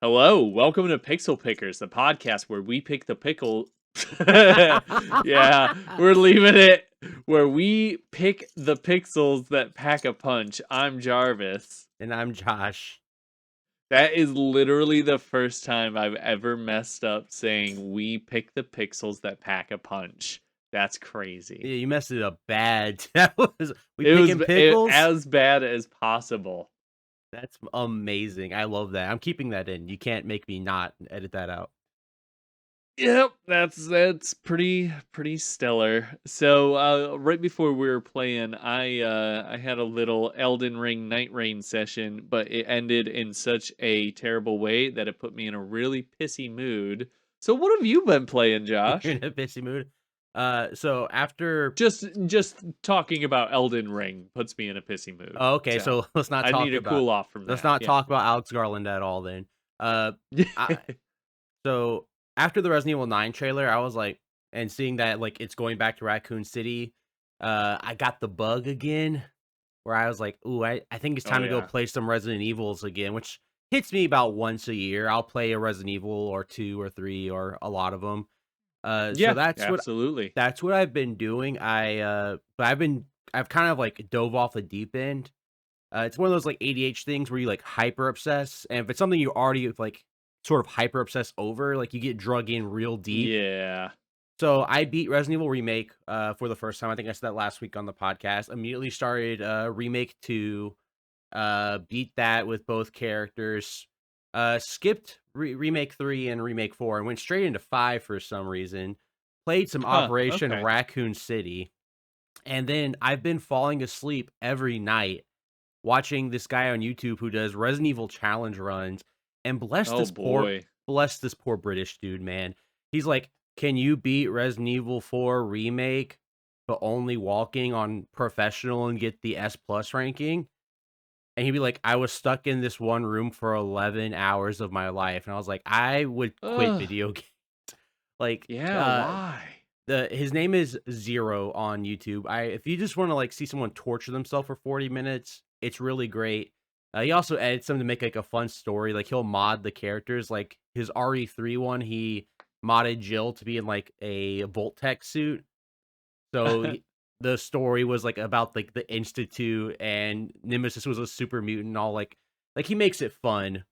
Hello, welcome to Pixel Pickers, the podcast where we pick the pickle. Yeah, we're leaving it where we pick the pixels that pack a punch. I'm Jarvis. And I'm Josh. That is literally the first time I've ever messed up saying we pick the pixels that pack a punch. That's crazy. Yeah, you messed it up bad. That was we It was picking pickles. as bad as possible. That's amazing. I love that. I'm keeping that in. You can't make me not edit that out. Yep, that's pretty stellar. So right before we were playing, I had a little Elden Ring Nightreign session, but it ended in such a terrible way that it put me in a really pissy mood. So what have you been playing, You're Josh? in a pissy mood. So after. Just talking about Elden Ring puts me in a pissy mood. Oh, okay, So so let's not I need talk to about. cool off from Let's that. not Yeah. talk about Alex Garland at all. Then. I, so after the Resident Evil 9 trailer, I was like, and seeing that like it's going back to Raccoon City, I got the bug again. Where I was like, "Ooh, I think it's Oh time to go yeah. play some Resident Evils again," which hits me about once a year. I'll play a Resident Evil or 2 or 3 or a lot of them. So Yeah, that's what absolutely. that's what I've been doing. But I've kind of like dove off the deep end. It's one of those like ADH things where you like hyper obsess, and if it's something you already like sort of hyper obsess over, like you get drug in real deep. Yeah. So I beat Resident Evil Remake for the first time. I think I said that last week on the podcast. Immediately started Remake 2. Beat that with both characters. Skipped Remake 3 and Remake 4 and went straight into 5 for some reason. Played some Huh, Operation okay. Raccoon City. And then I've been falling asleep every night watching this guy on YouTube who does Resident Evil challenge runs. And Oh boy. bless this poor British dude, man. He's like, "Can you beat Resident Evil 4 Remake but only walking on professional and get the S plus ranking?" And he'd be like, "I was stuck in this one room for 11 hours of my life." And I was like, "I would quit Ugh. video games." Like, Yeah, why? his name is Zero on YouTube. If you just wanna, like, see someone torture themselves for 40 minutes, it's really great. He also edits them to make, like, a fun story. Like, he'll mod the characters. Like, his RE3 one, he modded Jill to be in, like, a Volt-Tec suit. So the story was like about like the Institute, and Nemesis was a super mutant, all like he makes it fun.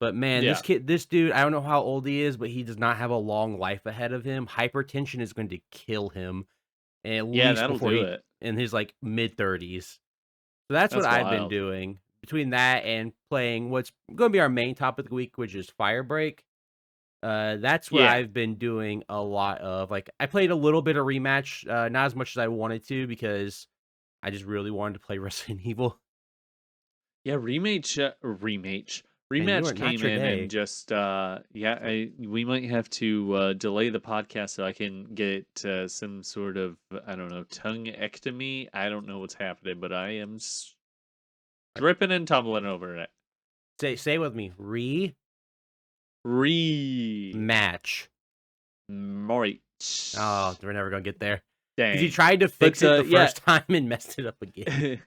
But man, Yeah. this dude, I don't know how old he is, but he does not have a long life ahead of him. Hypertension is going to kill him at Yeah, least that'll before do he it. in his like mid 30s. So that's what That's I've been wild. doing between that and playing what's going to be our main topic of the week, which is Firebreak. That's what Yeah. I've been doing a lot of. Like, I played a little bit of Rematch, not as much as I wanted to because I just really wanted to play Resident Evil. Yeah, And you are rematch not came your in and day. just yeah, we might have to delay the podcast so I can get some sort of, I don't know, tongue-ectomy. I don't know what's happening, but I am dripping and tumbling over it. Say it with me. Rematch. Match. Oh, we're never gonna get there. Because he Dang. tried to But fix it the yeah, first time and messed it up again.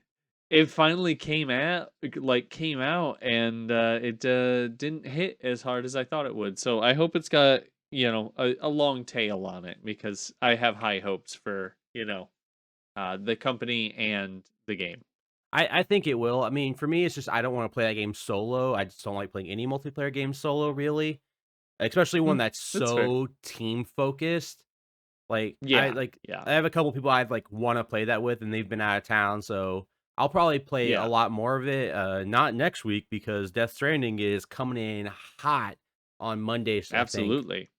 it finally came out, and it didn't hit as hard as I thought it would. So I hope it's got, a long tail on it, because I have high hopes for, the company and the game. I think it will. I mean, for me, it's just I don't want to play that game solo. I just don't like playing any multiplayer game solo, really. Especially Hmm, one that's that's fair. so team focused. Like, Yeah, yeah, I have a couple people I've, like, wanna play that with, and they've been out of town, so I'll probably play a yeah, lot more of it, not next week because Death Stranding is coming in hot on Mondays, I think. absolutely.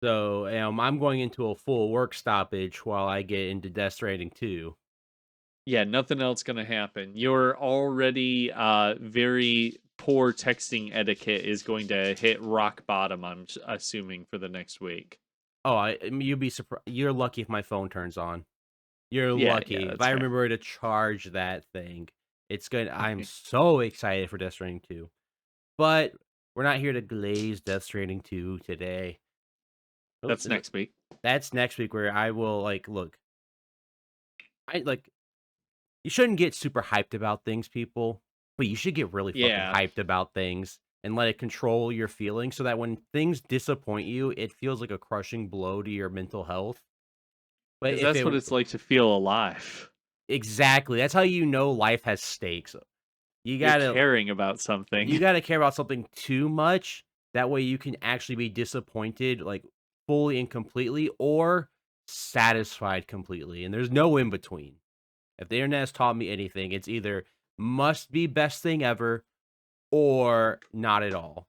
So, I'm going into a full work stoppage while I get into Death Stranding too. Yeah, nothing else gonna happen. Your already very poor texting etiquette is going to hit rock bottom, assuming, for the next week. Oh, you'd be surprised. You're lucky if my phone turns on. You're Yeah, yeah, lucky. If that's I fair. remember to charge that thing, it's good. I'm so excited for Death Stranding 2. But we're not here to glaze Death Stranding 2 today. Oh, That's next week. that's next week where I will like look. I like you shouldn't get super hyped about things, people, but you should get really fucking Yeah, hyped about things. and let it control your feelings so that when things disappoint you, it feels like a crushing blow to your mental health. But Because if that's it what it's like to feel alive. exactly, that's how you know life has stakes. You You're gotta caring about something. you gotta care about something too much. That way you can actually be disappointed, like, fully and completely, or satisfied completely, and there's no in between. If the internet has taught me anything, it's either must be best thing ever or not at all.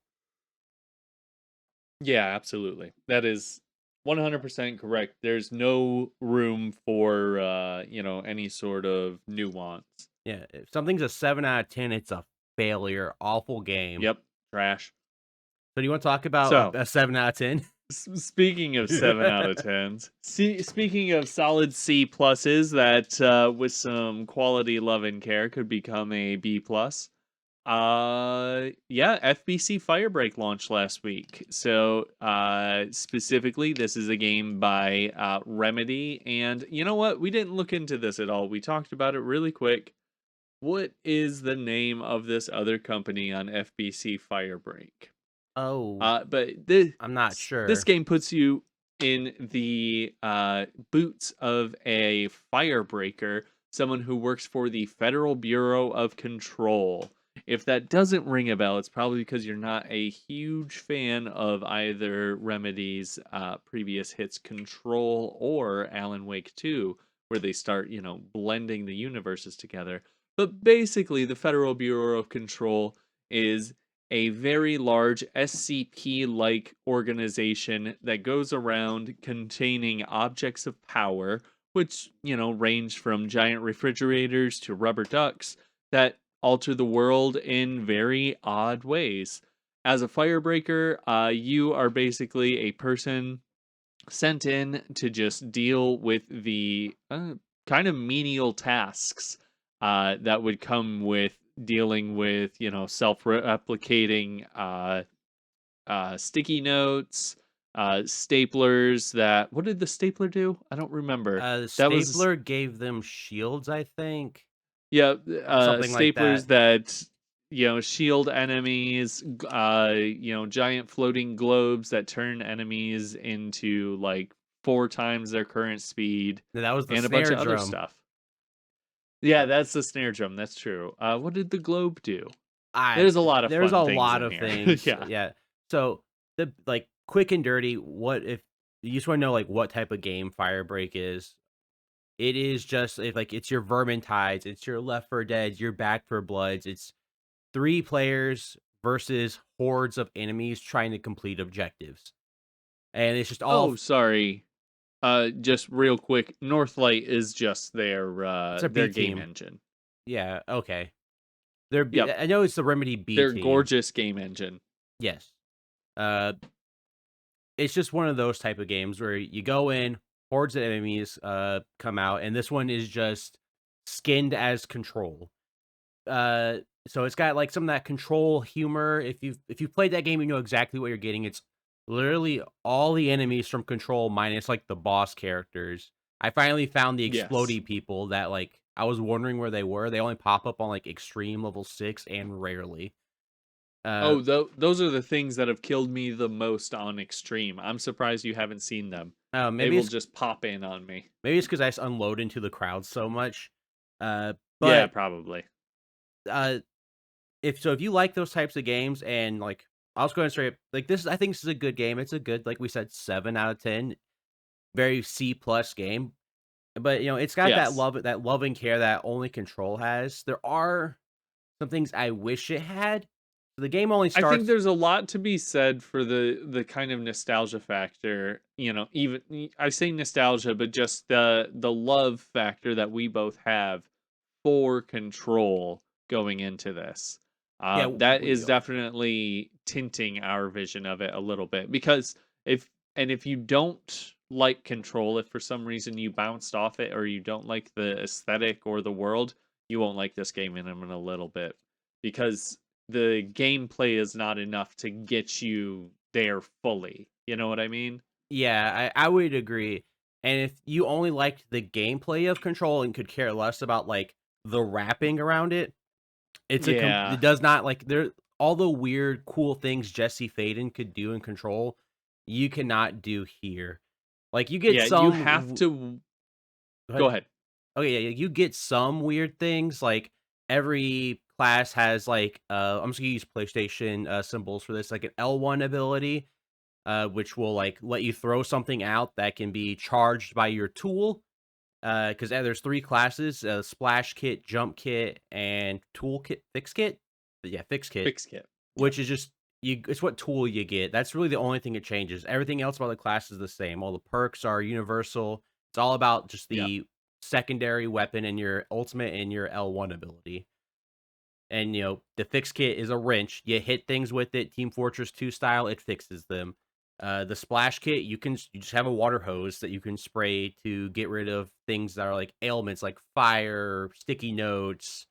Yeah, absolutely. That is 100% correct. There's no room for any sort of nuance. Yeah, if something's a 7 out of 10, it's a failure, awful game. Yep, trash. So do you wanna talk about So, a 7 out of 10? speaking of 7 out of 10s, speaking of solid C pluses that with some quality love and care could become a B plus. Yeah, FBC Firebreak launched last week. So, specifically, this is a game by Remedy. And you know what? We didn't look into this at all. We talked about it really quick. What is the name of this other company on FBC Firebreak? Oh, But I'm not this sure. game puts you in the boots of a firebreaker, someone who works for the Federal Bureau of Control. If that doesn't ring a bell, it's probably because you're not a huge fan of either Remedy's previous hits Control or Alan Wake 2, where they start, blending the universes together. But basically, the Federal Bureau of Control is a very large SCP like organization that goes around containing objects of power, which, range from giant refrigerators to rubber ducks that alter the world in very odd ways. As a firebreaker, you are basically a person sent in to just deal with the kind of menial tasks that would come with dealing with self-replicating sticky notes, staplers. That what did the stapler do? I don't remember. The That was stapler gave them shields, I think, yeah, something like staplers that. that shield enemies. Giant floating globes that turn enemies into like 4 times their current speed, No, that was the and a bunch snare of other drum. stuff. Yeah, Uh, that's the snare drum. That's true. What did the globe do? I There's a lot of there's a fun things lot in of here. things, Yeah. yeah. So, the like, quick and dirty, what if you just wanna know, like, what type of game Firebreak is, it is just it's your Vermintides, it's your Left 4 Deads, your Back 4 Bloods, it's 3 players versus hordes of enemies trying to complete objectives, and it's just all Oh, sorry. Just real quick, Northlight is just their it's a B their game team. engine. Yeah, okay. They're B Yep, I know it's the Remedy B their team. gorgeous game engine. Yes. Uh, it's just one of those type of games where you go in, hordes of enemies, come out, and this one is just skinned as Control. Uh, so it's got, like, some of that Control humor. If you've played that game, you know exactly what you're getting. It's literally all the enemies from Control minus, like, the boss characters. I finally found the Yes. explodey people that, like, I was wondering where they were. They only pop up on, like, Extreme level 6 and rarely. Uh, Oh, those are the things that have killed me the most on Extreme. I'm surprised you haven't seen them. They maybe will it's just pop in on me. maybe it's because I just unload into the crowd so much. Yeah, But, probably. uh, if you like those types of games and, like, I'll just go ahead and straight up, like, I think this is a good game. It's a good, like we said, 7 out of 10, very C plus game. But, it's got Yes. that love and care that only Control has. There are some things I wish it had. The game only I think starts there's a lot to be said for the kind of nostalgia factor, even I say nostalgia, but just the love factor that we both have for Control going into this. yeah, That we is definitely tinting our vision of it a little bit because if you don't like Control, if for some reason you bounced off it or you don't like the aesthetic or the world, you won't like this game in a little bit because the gameplay is not enough to get you there fully. You know what I mean? yeah, I would agree. And if you only liked the gameplay of Control and could care less about, like, the wrapping around it, Yeah. it does not, like, there all the weird, cool things Jesse Faden could do and control, you cannot do here. Like, you get Yeah, you some have w to Go go ahead. ahead. Okay, yeah, yeah, you get some weird things, like, every class has, like, I'm just gonna use PlayStation, symbols for this, like, an L1 ability, which will, like, let you throw something out that can be charged by your tool, 'cause, there's 3 classes, Splash Kit, Jump Kit, and Tool Kit Fix Kit? Yeah, Fix Kit, Fix kit. Yep. which is just it's what tool you get. That's really the only thing it changes. Everything else about the class is the same. All the perks are universal. It's all about just Yep. the secondary weapon and your ultimate and your L1 ability. And, the fix kit is a wrench. You hit things with it, Team Fortress 2 style, it fixes them. The splash kit, you just have a water hose that you can spray to get rid of things that are like ailments, like fire, sticky notes,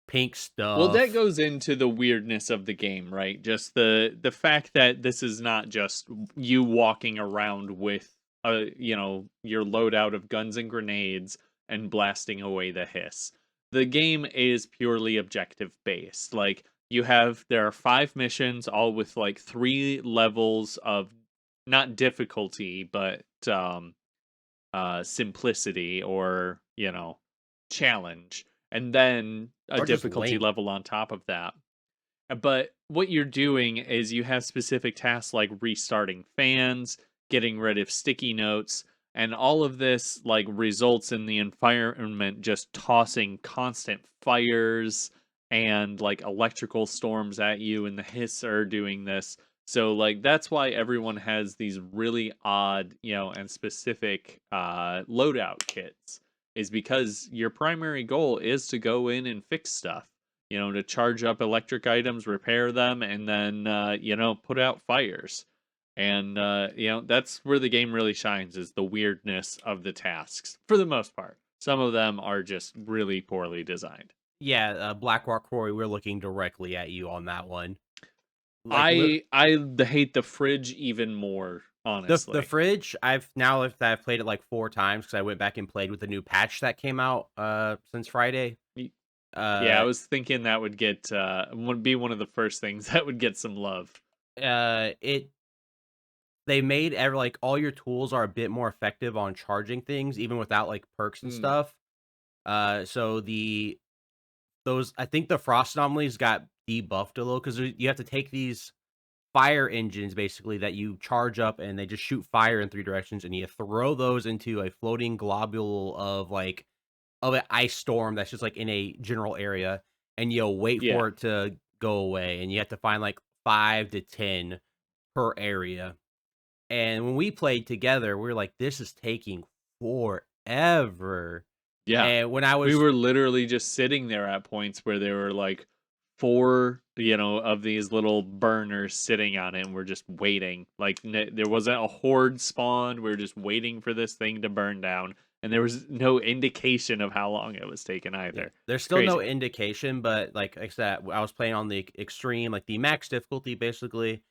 pink Well, that stuff. goes into the weirdness of the game, right? Just the fact that this is not just you walking around with your loadout of guns and grenades and blasting away the hiss. The game is purely objective based. Like there are 5 missions all with like 3 levels of not difficulty, but simplicity or challenge, and then a Or just difficulty length. level on top of that. But what you're doing is you have specific tasks like restarting fans, getting rid of sticky notes, and all of this like results in the environment just tossing constant fires and like electrical storms at you, and the hiss are doing this. So like that's why everyone has these really odd, and specific loadout kits, is because your primary goal is to go in and fix stuff, to charge up electric items, repair them, and then put out fires. And that's where the game really shines, is the weirdness of the tasks for the most part. Some of them are just really poorly designed. Yeah, Blackrock Quarry, we're looking directly at you on that one. Like, I hate the fridge even more, the honestly. fridge, I've played it like 4 times because I went back and played with the new patch that came out, since Friday. Y- Yeah, I Uh, was thinking that would be one of the first things that would get some love. it they made like, all your tools are a bit more effective on charging things even without, like, perks and Mm, stuff. So those I think the frost anomalies got debuffed a little because you have to take these fire engines basically that you charge up and they just shoot fire in 3 directions, and you throw those into a floating globule of, like, of an ice storm that's just, like, in a general area, and you'll wait yeah. for it to go away, and you have to find, like, 5 to 10 per area. And when we played together, we were like, "This is taking forever." Yeah. And when I We was were literally just sitting there at points where there were like 4, of these little burners sitting on it, and we're just waiting. Like there wasn't a horde spawned. We were just waiting for this thing to burn down, and there was no indication of how long it was taking yeah, either. there's It's still no crazy. indication, but like I said, I was playing on the extreme, like the max difficulty basically,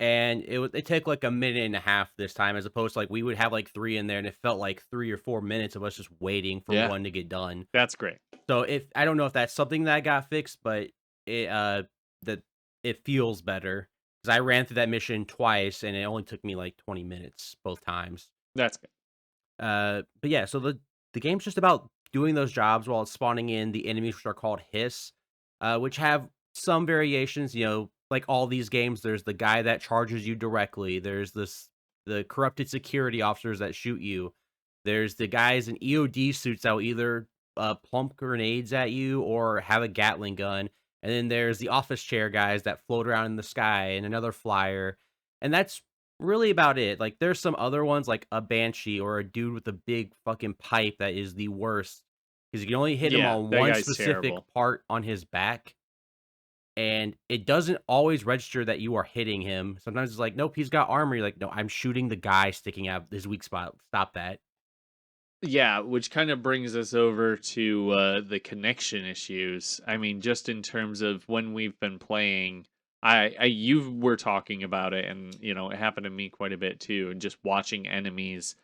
and it took like a minute and a half this time as opposed to like we would have like 3 in there and it felt like 3 or 4 minutes of us just waiting for Yeah, one to get done. that's great. So if I don't know if that's something that got fixed, but it that it feels better because I ran through that mission twice and it only took me like 20 minutes both times. That's good. But yeah, so the game's just about doing those jobs while it's spawning in the enemies, which are called hiss, which have some variations. Like all these games, there's the guy that charges you directly. There's the corrupted security officers that shoot you. There's the guys in EOD suits that will either plump grenades at you or have a Gatling gun. And then there's the office chair guys that float around in the sky and another flyer. And that's really about it. Like, there's some other ones, like a banshee or a dude with a big fucking pipe that is the worst because you can only hit him Yeah, on that one guy's specific terrible. part on his back, and it doesn't always register that you are hitting him. Sometimes it's like, "Nope, he's got armor." You're like, "No, I'm shooting the guy sticking out his weak spot. Stop that." Yeah, which kind of brings us over to the connection issues. I mean, just in terms of when we've been playing, you were talking about it, and it happened to me quite a bit too. And just watching enemies,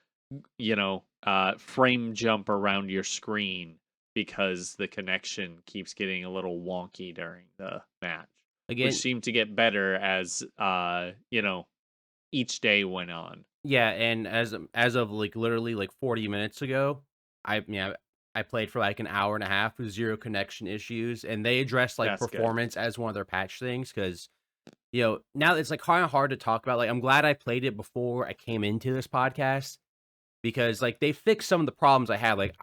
frame jump around your screen because the connection keeps getting a little wonky during the match. which Again, seemed to get better as each day went on. yeah, and as of like literally like 40 minutes ago, I played for like an hour and a half with zero connection issues, and they addressed like That's good. performance as one of their patch things because now it's like kind of hard to talk about. Like I'm glad I played it before I came into this podcast because like they fixed some of the problems I had. Like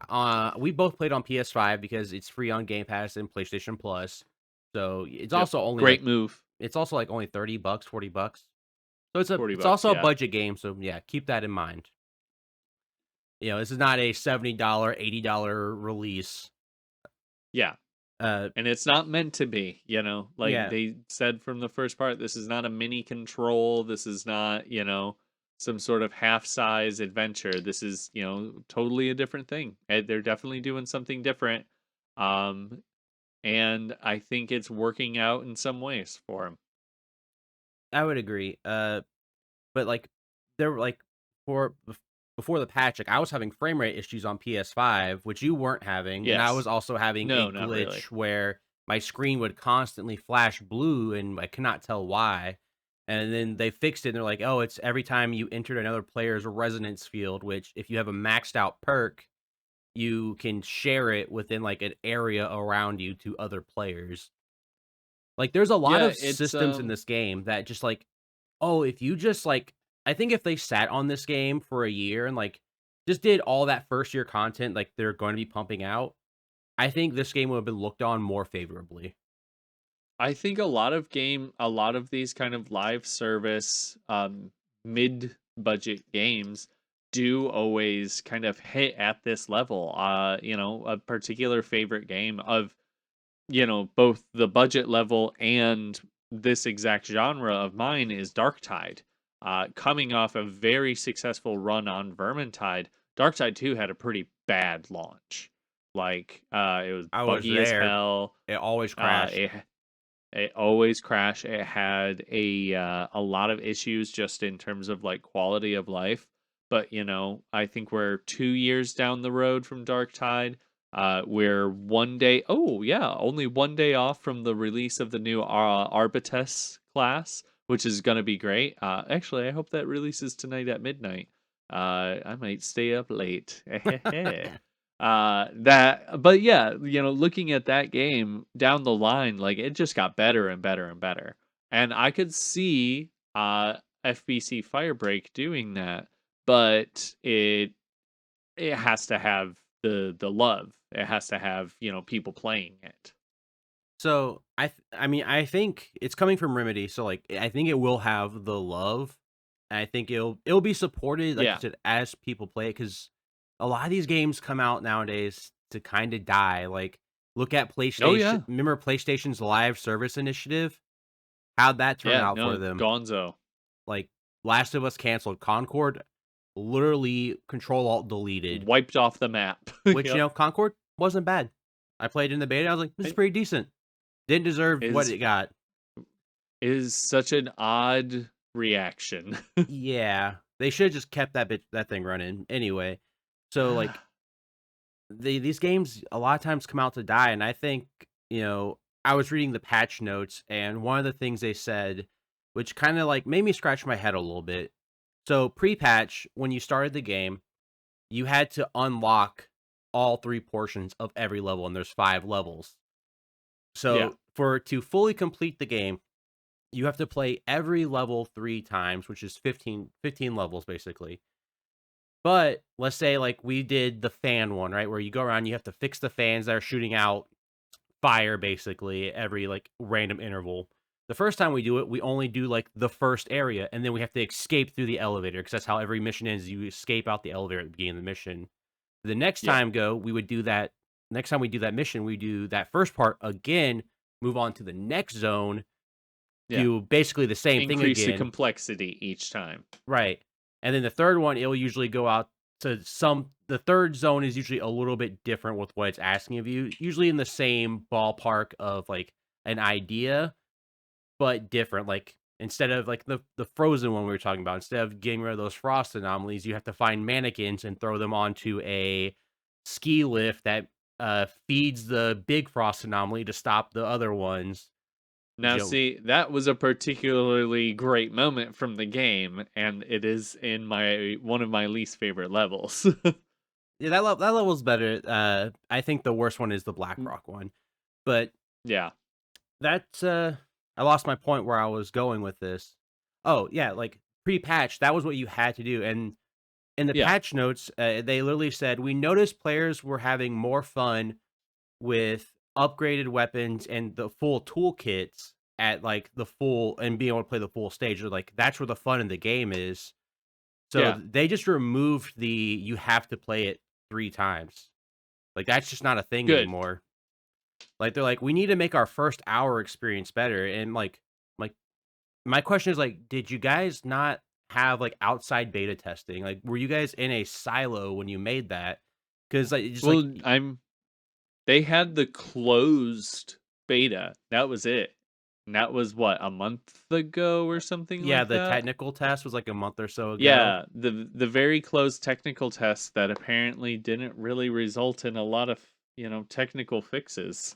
we both played on PS5 because it's free on Game Pass and PlayStation Plus. So Yep. Great move. it's also like only $30, $40. So it's $40, also a yeah. budget game, so yeah, keep that in mind. This is not a $70, $80 release. Yeah. Uh, And it's not meant to be, like yeah, they said from the first part, this is not a mini control. This is not, some sort of half size adventure. This is, totally a different thing. And they're definitely doing something different. Um, and I think it's working out in some ways for them. I would agree. But like there were like for before the patch, like I was having frame rate issues on PS5, which you weren't having, and I was Yes. also having a No, not really. glitch where my screen would constantly flash blue and I cannot tell why. And then they fixed it and they're like, "Oh, it's every time you entered another player's resonance field, which if you have a maxed out perk, you can share it within like an area around you to other players." Like there's a lot Yeah, of it's systems in this game that just like, oh, if you just like I think if they sat on this game for a year and like just did all that first year content like they're going to be pumping out, I think this game would have been looked on more favorably. I think a lot of these kind of live service mid budget games do always kind of hit at this level. A particular favorite game of, both the budget level and this exact genre of mine is Darktide. Coming off a very successful run on Vermintide, Darktide 2 had a pretty bad launch. Like it was I was buggy as there. hell. It always Uh, crashed. it it always crashed. It had a lot of issues just in terms of like quality of life. But I think we're 2 years down the road from Dark Tide. We're one day. Oh yeah, only one day off from the release of the new Arbites class, which is gonna be great. Actually, I hope that releases tonight at midnight. I might stay up late. But yeah, looking at that game down the line, like it just got better and better and better. And I could see FBC Firebreak doing that, but it has to have the love. It has to have, people playing it. So I mean I think it's coming from Remedy, so like I think it will have the love. And I think it'll be supported, like you Yeah. said, as people play it, because a lot of these games come out nowadays to kind of die. Like look at Oh PlayStation. yeah. Remember PlayStation's live service initiative? How'd that turn Yeah, out for no, them? Gonzo. Like Last of Us canceled, Concord literally Control Alt deleted, Wiped off the map. which Yep. Concord wasn't bad. I played in the beta. I was like, this is It pretty decent. Didn't deserve what is it got. is such an odd reaction. Yeah, they should have just kept that thing running anyway. So like these games a lot of times come out to die, and I think I was reading the patch notes, and one of the things they said, which kind of like made me scratch my head a little bit. So pre-patch, when you started the game, you had to unlock all three portions of every level, and there's 5 levels. Yeah. So for to fully complete the game, you have to play every level 3 times, which is 15 levels basically. But let's say like we did the fan one, right? Where you go around, you have to fix the fans that are shooting out fire basically every like random interval. The first time we do it, we only do like the first area, and then we have to escape through the elevator because that's how every mission ends. You escape out the elevator at the beginning of the mission. The next Yeah. time we would do that. Next time we do that mission, we do that first part again, move on to the next zone, Yeah. do basically the same thing Increase the again. complexity each time. Right. And then the third one, it'll usually go out to the third zone is usually a little bit different with what it's asking of you, usually in the same ballpark of like an idea, but different. Like instead of like the frozen one we were talking about, instead of getting rid of those frost anomalies, you have to find mannequins and throw them onto a ski lift that feeds the big frost anomaly to stop the other ones. Now, Joe. see, that was a particularly great moment from the game, and it is in my one of my least favorite levels. Yeah, that level's better. I think the worst one is the Blackrock one, but Yeah, that's I lost my point where I was going with this. Oh yeah, like pre-patch, that was what you had to do, and in the yeah, patch notes, they literally said we noticed players were having more fun with upgraded weapons and the full toolkits at like the full and being able to play the full stage. Or like that's where the fun in the game is. So yeah. they just removed the you have to play it 3 times. Like that's just not a thing Good. anymore. Like they're like, we need to make our first hour experience better. And like my question is like, did you guys not have like outside beta testing? Like, were you guys in a silo when you made that? Because like, just like Well, they had the closed beta. That was it. And that was what, a month ago or something yeah, like the that? technical test was like a month or so ago. Yeah, the very closed technical test that apparently didn't really result in a lot of, technical fixes.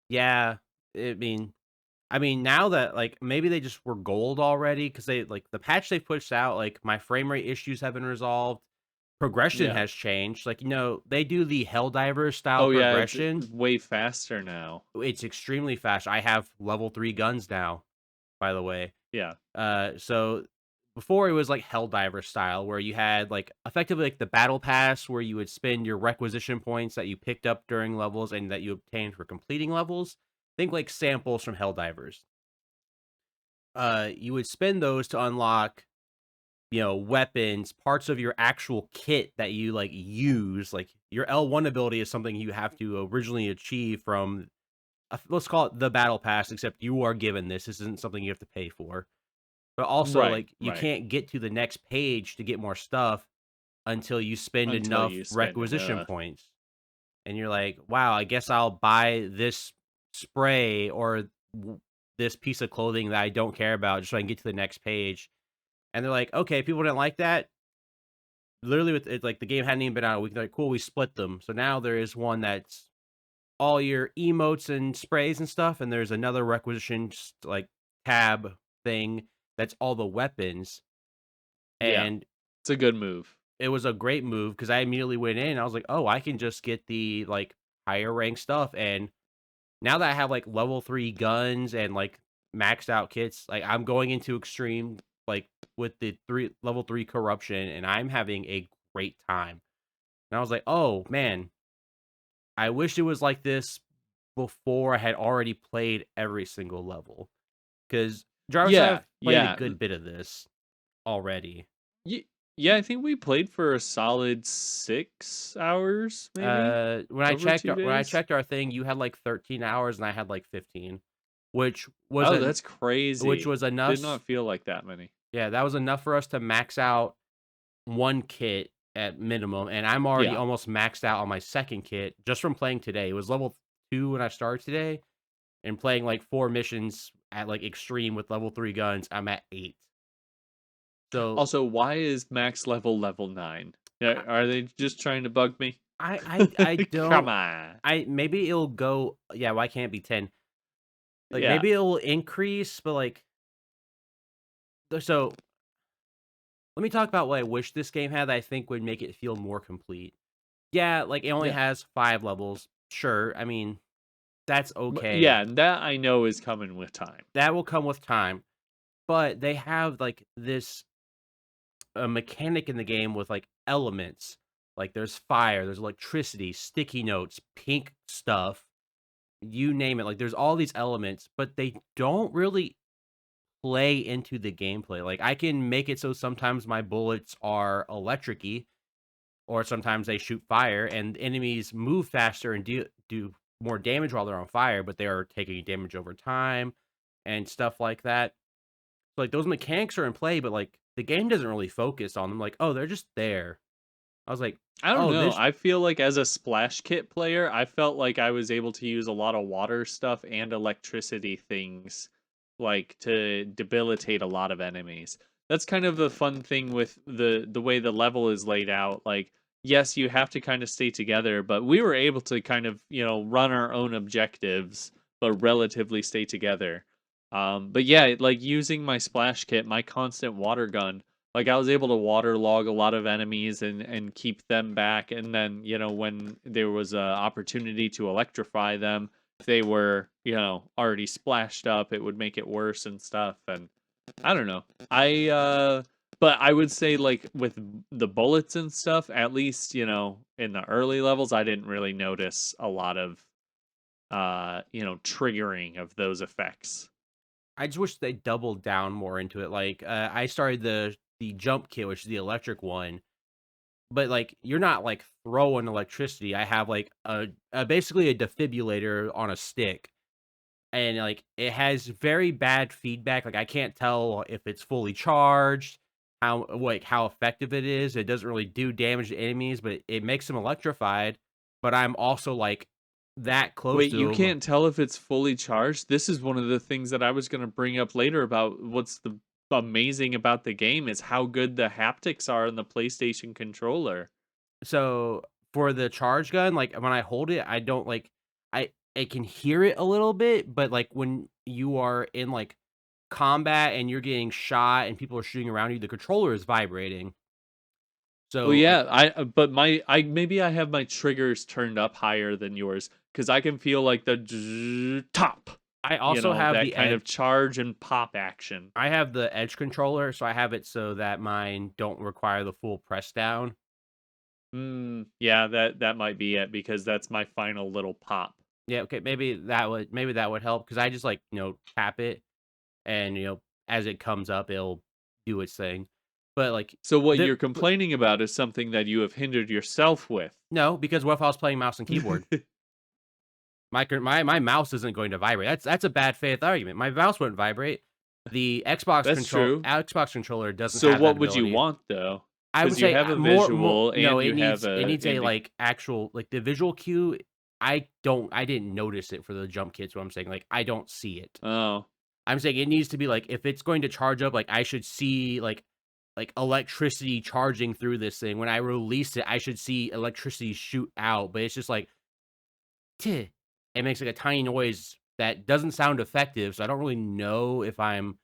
Yeah, I mean, now that like maybe they just were gold already because they like the patch they pushed out, like my frame rate issues have been resolved. Progression Yeah. has changed. Like, they do the Helldiver style Oh yeah, it's progression. way faster now. It's extremely fast. I have level 3 guns now, by the way. Yeah. So before it was like Helldiver style, where you had like effectively like the battle pass where you would spend your requisition points that you picked up during levels and that you obtained for completing levels. Think like samples from Helldivers. You would spend those to unlock, weapons, parts of your actual kit that you like use. Like your L1 ability is something you have to originally achieve from let's call it the battle pass, except you are given this. This isn't something you have to pay for. But also, Right, like, you right. can't get to the next page to get more stuff until you spend Until enough you spend requisition enough. points. And you're like, wow, I guess I'll buy this spray or this piece of clothing that I don't care about just so I can get to the next page. And they're like, okay, people didn't like that. Literally, with it, like the game hadn't even been out a week. They're like, cool, we split them. So now there is one that's all your emotes and sprays and stuff, and there's another requisition like tab thing that's all the weapons. Yeah. And It's a good move. it was a great move because I immediately went in and I was like, "Oh, I can just get the, like, higher rank stuff," and now that I have, like, level 3 guns and, like, maxed out kits, like, I'm going into extreme, like, with the level 3 corruption, and I'm having a great time. And I was like, "Oh, man, I wish it was like this before I had already played every single level. Because Jarvis and I Yeah, have played a yeah. good bit of this already. Ye yeah, I think we played for a solid 6 hours, maybe? Over 2 When I days? checked our thing, you had like 13 hours and I had like 15, which Oh, wasn't that's crazy. was Did enough. not feel like that many. Yeah, that was enough for us to max out one kit at minimum, and I'm already Yeah. almost maxed out on my second kit just from playing today. It was level 2 when I started today, and playing like 4 missions at like extreme with level 3 guns, I'm at 8. So Also, why is max level 9? Are they just trying to bug me? I Come don't on. I maybe it'll go yeah, why can't it be 10? Like, Yeah. maybe it'll increase, but, like so, let me talk about what I wish this game had that I think would make it feel more complete. Yeah, like, it only Yeah. has 5 levels. Sure, I mean, that's But okay. yeah, that I know is coming with time. That will come with time, but they have, like, this, mechanic in the game with, like, elements. Like, there's fire, there's electricity, sticky notes, pink stuff, you name it, like, there's all these elements, but they don't really play into the gameplay. Like, I can make it so sometimes my bullets are electric-y, or sometimes they shoot fire, and enemies move faster and do more damage while they're on fire, but they are taking damage over time and stuff like that. Like, those mechanics are in play, but, like, the game doesn't really focus on them, like, "Oh, they're just there." I was like, I don't "Oh, know. this." I feel like as a splash kit player, I felt like I was able to use a lot of water stuff and electricity things like to debilitate a lot of enemies. That's kind of the fun thing with the way the level is laid out. Like, yes, you have to kind of stay together, but we were able to kind of, run our own objectives but relatively stay together. But yeah, like using my splash kit, my constant water gun, like I was able to waterlog a lot of enemies and keep them back. And then, when there was a opportunity to electrify them, if they were, already splashed up, it would make it worse and stuff. And I don't know. But I would say like with the bullets and stuff, at least, in the early levels, I didn't really notice a lot of triggering of those effects. I just wish they doubled down more into it. Like, I started the jump kit, which is the electric one, but like you're not like throwing electricity. I have like a basically a defibrillator on a stick, and like it has very bad feedback. Like I can't tell if it's fully charged, how effective it is. It doesn't really do damage to enemies, but it makes them electrified. But I'm also like that close Wait, to you them. can't tell if it's fully charged? This is one of the things that I was going to bring up later about what's the amazing about the game is how good the haptics are in the PlayStation controller. So for the charge gun, like when I hold it, I don't like I can hear it a little bit, but like when you are in like combat and you're getting shot and people are shooting around you, the controller is vibrating. Well, So like yeah, but I maybe I have my triggers turned up higher than yours because I can feel like the top, I also have that the kind edge. of charge and pop action. I have the edge controller, so I have it so that mine don't require the full press down. Yeah, that might be it because that's my final little pop. Yeah, okay, maybe that would help because I just like tap it and as it comes up, it'll do its thing. But like So what the you're complaining about is something that you have hindered yourself with. no, because what if I was playing mouse and keyboard? My mouse isn't going to vibrate. That's a bad faith argument. My mouse wouldn't vibrate. The That's true. Xbox controller doesn't So have that what would you ability. want though? I would Because you say have a more visual no, and you have it a needs a indi- like actual like the visual cue. I didn't notice it for the jump kits. What I'm saying, like I don't see it. Oh, I'm saying it needs to be like if it's going to charge up, like I should see like electricity charging through this thing. When I release it, I should see electricity shoot out. But it's just like Tih. It makes like a tiny noise that doesn't sound effective. So I don't really know if I'm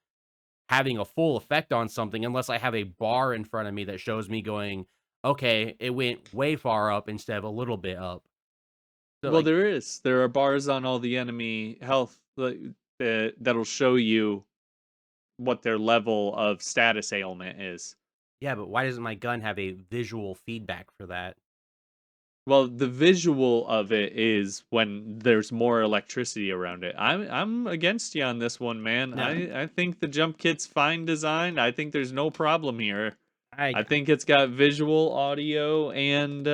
having a full effect on something unless I have a bar in front of me that shows me going, okay, it went way far up instead of a little bit up. So well, like, there are bars on all the enemy health that'll show you what their level of status ailment is. yeah, but why doesn't my gun have a visual feedback for that? Well, the visual of it is when there's more electricity around it. I'm against you on this one, man. No, I think the jump kit's fine designed. I think there's no problem here. I I think it's got visual, audio, and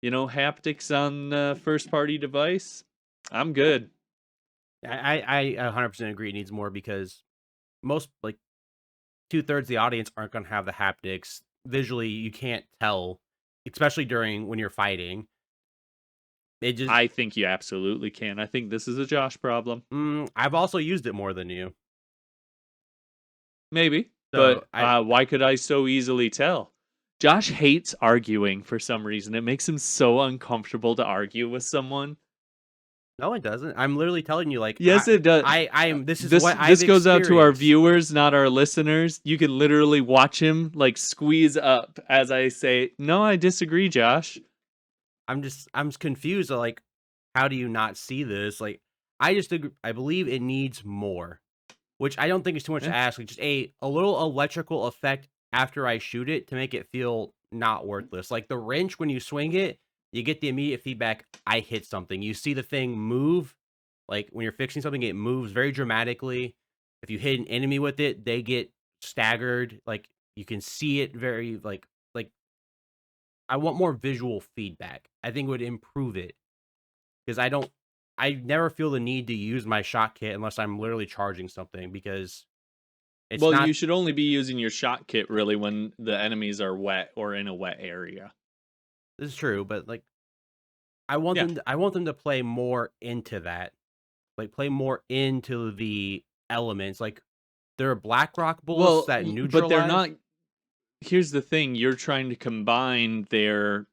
haptics on first party device. I'm good. I 100% agree it needs more because most like 2/3 of the audience aren't going to have the haptics. Visually, you can't tell, especially during when you're fighting. It just I think you absolutely can. I think this is a Josh problem. I've also used it more than you. Maybe. So But I why could I so easily tell? Josh hates arguing for some reason. It makes him so uncomfortable to argue with someone. no, it doesn't. I'm literally telling you, like, Yes, it does. I am. This is This what I've this goes out to our experienced. viewers, not our listeners. You can literally watch him like squeeze up as I say, "No, I disagree, Josh." I'm just confused. Like, how do you not see this? Like, I just agree, I believe it needs more, which I don't think is too much to Eh. ask. Like, just a little electrical effect after I shoot it to make it feel not worthless. Like the wrench, when you swing it, you get the immediate feedback. I hit something. You see the thing move. Like when you're fixing something, it moves very dramatically. If you hit an enemy with it, they get staggered. Like you can see it very like I want more visual feedback. I think it would improve it because I never feel the need to use my shot kit unless I'm literally charging something because it's Well, you not. should only be using your shot kit really when the enemies are wet or in a wet area. This is true, but like Yeah. I want them to play more into that. Like play more into the elements. Like there are black rock bullets Well, that but they're neutralize. not. Here's the thing: you're trying to combine their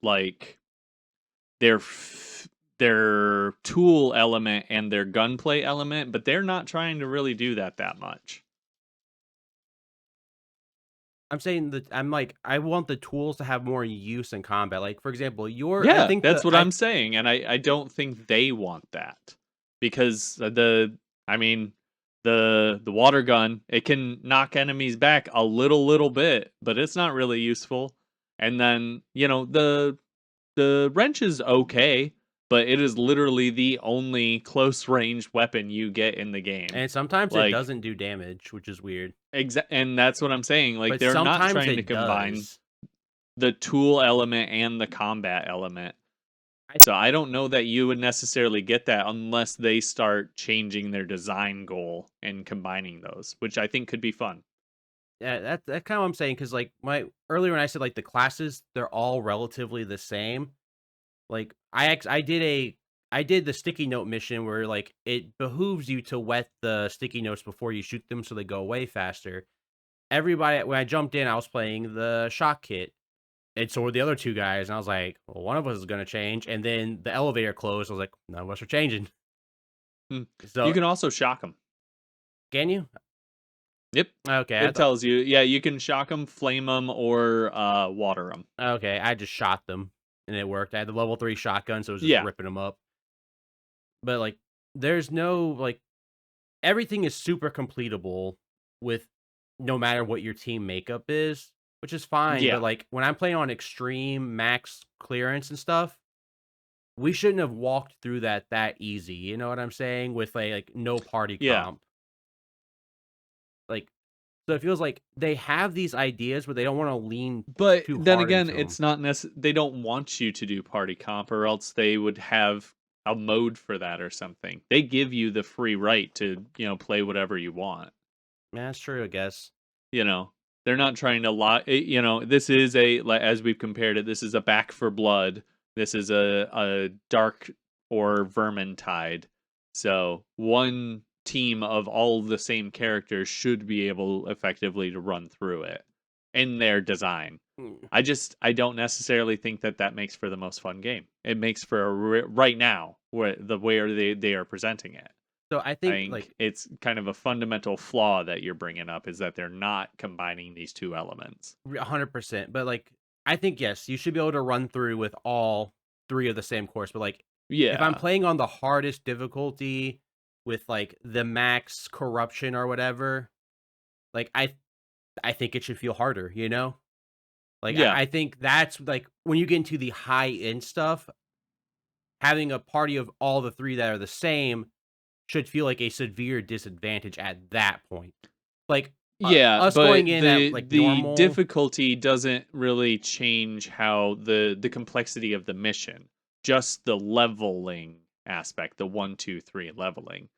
their tool element and their gunplay element, but they're not trying to really do that much. I'm saying that I'm like, I want the tools to have more use in combat. Like, for example, I Yeah, think that's what I'm saying, and I don't think they want that because I mean the water gun, it can knock enemies back a little bit, but it's not really useful. And then the wrench is okay, but it is literally the only close range weapon you get in the game. and sometimes it Like doesn't do damage, which is weird. and that's what I'm saying. Like But they're not sometimes trying to it combine does. the tool element and the combat element. I So I don't know that you would necessarily get that unless they start changing their design goal and combining those, which I think could be fun. Yeah, that's kind of what I'm saying. Because like my earlier when I said like the classes, they're all relatively the same. Like I did the sticky note mission where like it behooves you to wet the sticky notes before you shoot them so they go away faster. Everybody when I jumped in, I was playing the shock kit. And so were the other two guys, and I was like, well, one of us is gonna change. And then the elevator closed. I was like, none of us are changing. Hmm. You So can also shock them. can you? Yep. Okay, It tells you, yeah, you can shock them, flame them, or water them. okay, I just shot them and it worked. I had the level 3 shotgun, so it was just Yeah. ripping them up. But like there's no like everything is super completable with no matter what your team makeup is, which is fine. But Yeah. like when I'm playing on extreme max clearance and stuff, we shouldn't have walked through that easy. You know what I'm saying? With like no party Yeah. comp. Like so it feels like they have these ideas, but they don't want to lean But too then hard again, into them. it's not they don't want you to do party comp, or else they would have a mode for that or something. They give you the free right to, play whatever you want. Yeah, that's true, I guess. You know, they're not trying to lie. This is as we've compared it, this is a Back for Blood. This is a Dark or Vermintide. So one team of all the same characters should be able effectively to run through it in their design. Mm. I don't necessarily think that makes for the most fun game. It makes for right now where they are presenting it. So I I think like think it's kind of a fundamental flaw that you're bringing up is that they're not combining these two elements. 100%. But like I think yes, you should be able to run through with all three of the same course. But like if I'm Yeah. playing on the hardest difficulty with like the max corruption or whatever, like I think it should feel harder, you know? Like Yeah. I think that's like when you get into the high end stuff, having a party of all the three that are the same should feel like a severe disadvantage at that point. Like Yeah, us going but in at the like the normal. difficulty doesn't really change how the complexity of the mission. Just the leveling aspect, the 1, 2, 3 leveling.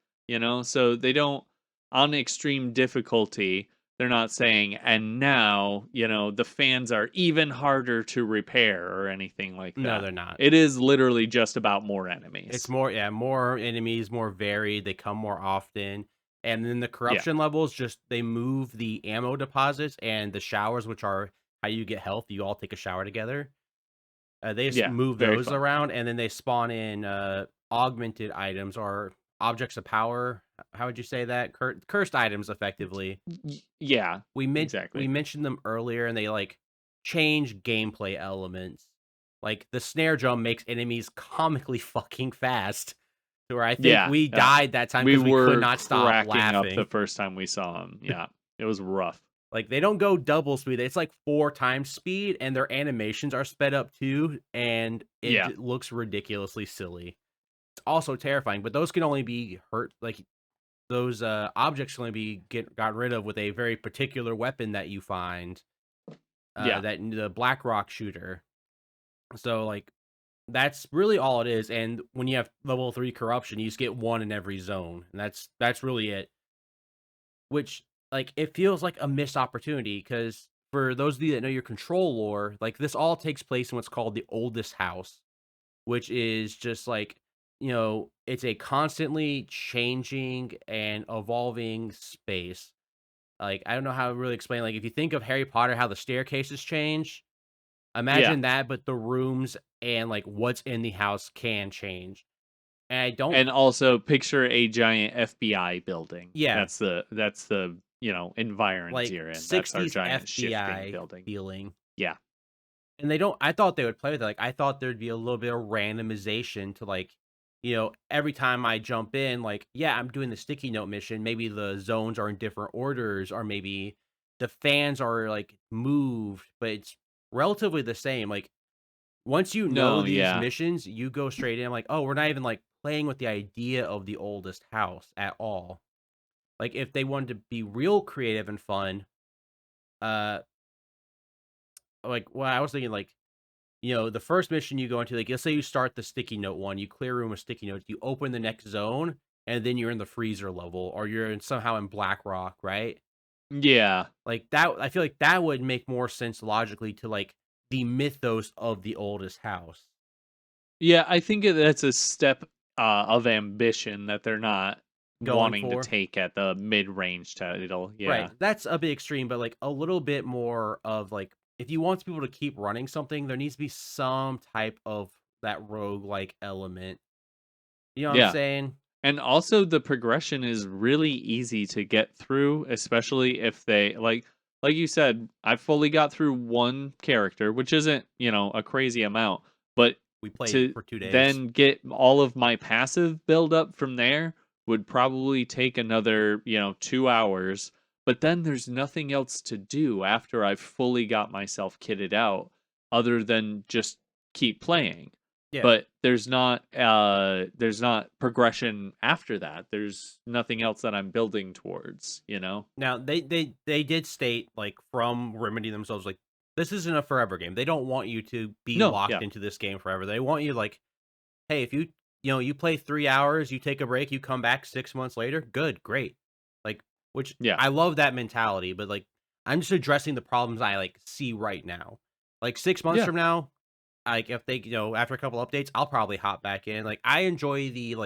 So they don't on extreme difficulty, they're not saying and now, the fans are even harder to repair or anything like No, that. they're not. It is literally just about more It's enemies. more, yeah, more enemies, more varied. They come more often, and then the Yeah. corruption levels just they move the ammo deposits and the showers, which are how you get health. You all take a shower together. They just Yeah, move very those fun. around, and then they spawn in augmented items or objects of power. How would you say that? Cursed items, effectively. Yeah, We exactly. mentioned them earlier, and they like change gameplay elements. Like the snare drum makes enemies comically fucking fast. To where I think Yeah, we yeah. died that time We because we could were not stop cracking up the laughing. first time we saw him. Yeah, it was rough. Like they don't go double speed; it's like 4 times speed, and their animations are sped up too, and Yeah, looks ridiculously silly. It's also terrifying, but those can only be hurt. Like those objects can only be got rid of with a very particular weapon that you find. yeah, That the Black Rock shooter. So like that's really all it is. And when you have level 3 corruption, you just get one in every zone, and that's really it. Which like it feels like a missed opportunity because for those of you that know your control lore, like this all takes place in what's called the oldest house, which is just like it's a constantly changing and evolving space. Like I don't know how to really explain. Like if you think of Harry Potter, how the staircases change, yeah, imagine that, but the rooms and, like, what's in the house can change. And I don't And also picture a giant FBI building. yeah, That's the environs like you're in. That's our 60s giant shifting FBI building. feeling. Yeah. And they don't I thought they would play with it, like, I thought there'd be a little bit of randomization to, like, every time I jump in, like, yeah, I'm doing the sticky note mission, maybe the zones are in different orders, or maybe the fans are, like, moved, but it's relatively the same, like, once you know No, these yeah. missions, you go straight in, like, "Oh, we're not even, like, playing with the idea of the oldest house at all." Like, if they wanted to be real creative and fun, uh, I was thinking, like, the first mission you go into, like, let's say you start the sticky note one, you clear a room with sticky notes, you open the next zone, and then you're in the freezer level, or you're somehow in Blackrock, right? Yeah. Like that, I feel like that would make more sense logically to like the mythos of the oldest house Yeah, I think that's a step of ambition that they're not going wanting to for. take at the mid-range title. Right, Yeah. that's a bit extreme, but like a little bit more of like if you want people to keep running something, there needs to be some type of that rogue like element. You know what I'm Yeah. saying? And also the progression is really easy to get through, especially if they like you said, I fully got through one character, which isn't, a crazy amount, but We played to for 2 days. then get all of my passive build up from there would probably take another, 2 hours, but then there's nothing else to do after I've fully got myself kitted out other than just keep playing. Yeah. But there's not progression after that. There's nothing else that I'm building towards, you know? Now they did state, like, from Remedy themselves, like, this isn't a forever game. They don't want you to be No, locked yeah. into this game forever. They want you, like, hey, if you play 3 hours, you take a break, you come back 6 months later, good, great. Like, which Yeah. I love that mentality, but, like, I'm just addressing the problems I, like, see right now. Like, 6 months Yeah. from now, like, if they after a couple updates, I'll probably hop back in. Like, I enjoy the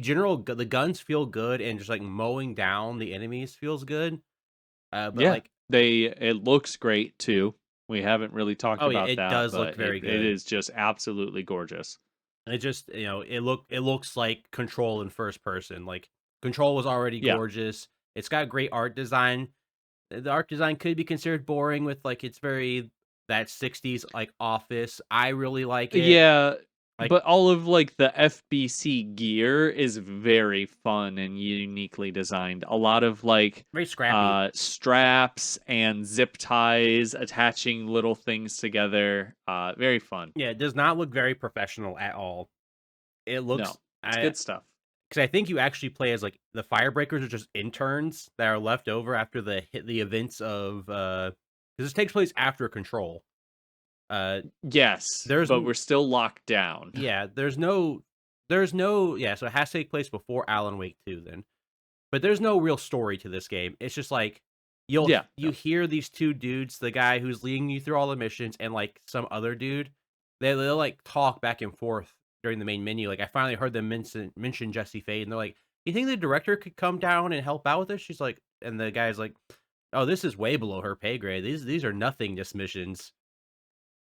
general the guns feel good and just, like, mowing down the enemies feels good. But, Yeah. like It looks great too. We haven't really talked oh, yeah, about it that, does but look it very it good. is just absolutely gorgeous. It just, it looks like Control in first person, like, Control was already Yeah. gorgeous. It's got great art design. The art design could be considered boring with, like, it's very that '60s, like, office. I really like it. Yeah, Like, but all of like the FBC gear is very fun and uniquely designed. A lot of like very scrappy. straps and zip ties attaching little things together. Very fun. Yeah, it does not look very professional at all. It looks No, it's I good stuff. because I think you actually play as, like the Firebreakers are just interns that are left over after the events of, because this takes place after Control. Uh, Yes, there's but n we're still locked down. yeah, yeah, so it has to take place before Alan Wake 2 then. But there's no real story to this game. It's just like, Yeah, you no. hear these 2 dudes, the guy who's leading you through all the missions and, like, some other dude, they'll, like, talk back and forth during the main menu, like, I finally heard them mention Jesse Fade, and they're like, "You think the director could come down and help out with this?" She's like and the guy's like, "Oh, this is way below her pay grade. These are nothingness missions."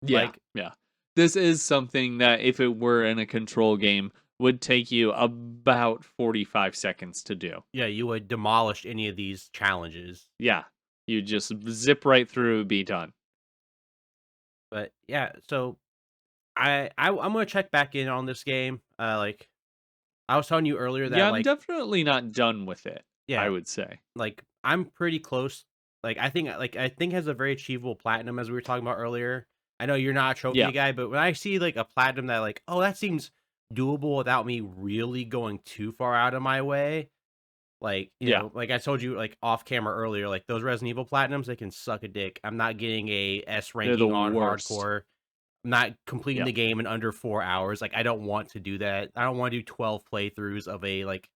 Yeah, Like, yeah. This is something that if it were in a control game would take you about 45 seconds to do. yeah, you would demolish any of these challenges. Yeah. You just zip right through, be done. But, yeah, so I'm gonna check back in on this game, like, I was telling you earlier Yeah, that, I'm like definitely not done with it, I yeah, would say. like, I'm pretty close. Like, I think it has a very achievable platinum as we were talking about earlier. I know you're not a trophy Yeah. guy, but when I see, like, a platinum that, like, "Oh, that seems doable without me really going too far out of my way," like, Yeah. like I told you, like, off camera earlier, like, those Resident Evil platinums, they can suck a dick. I'm not getting a S They're the ranking on worst. hardcore. I'm not completing Yeah. the game in under 4 hours. Like, I don't want to do that. I don't wanna do 12 playthroughs of a, like,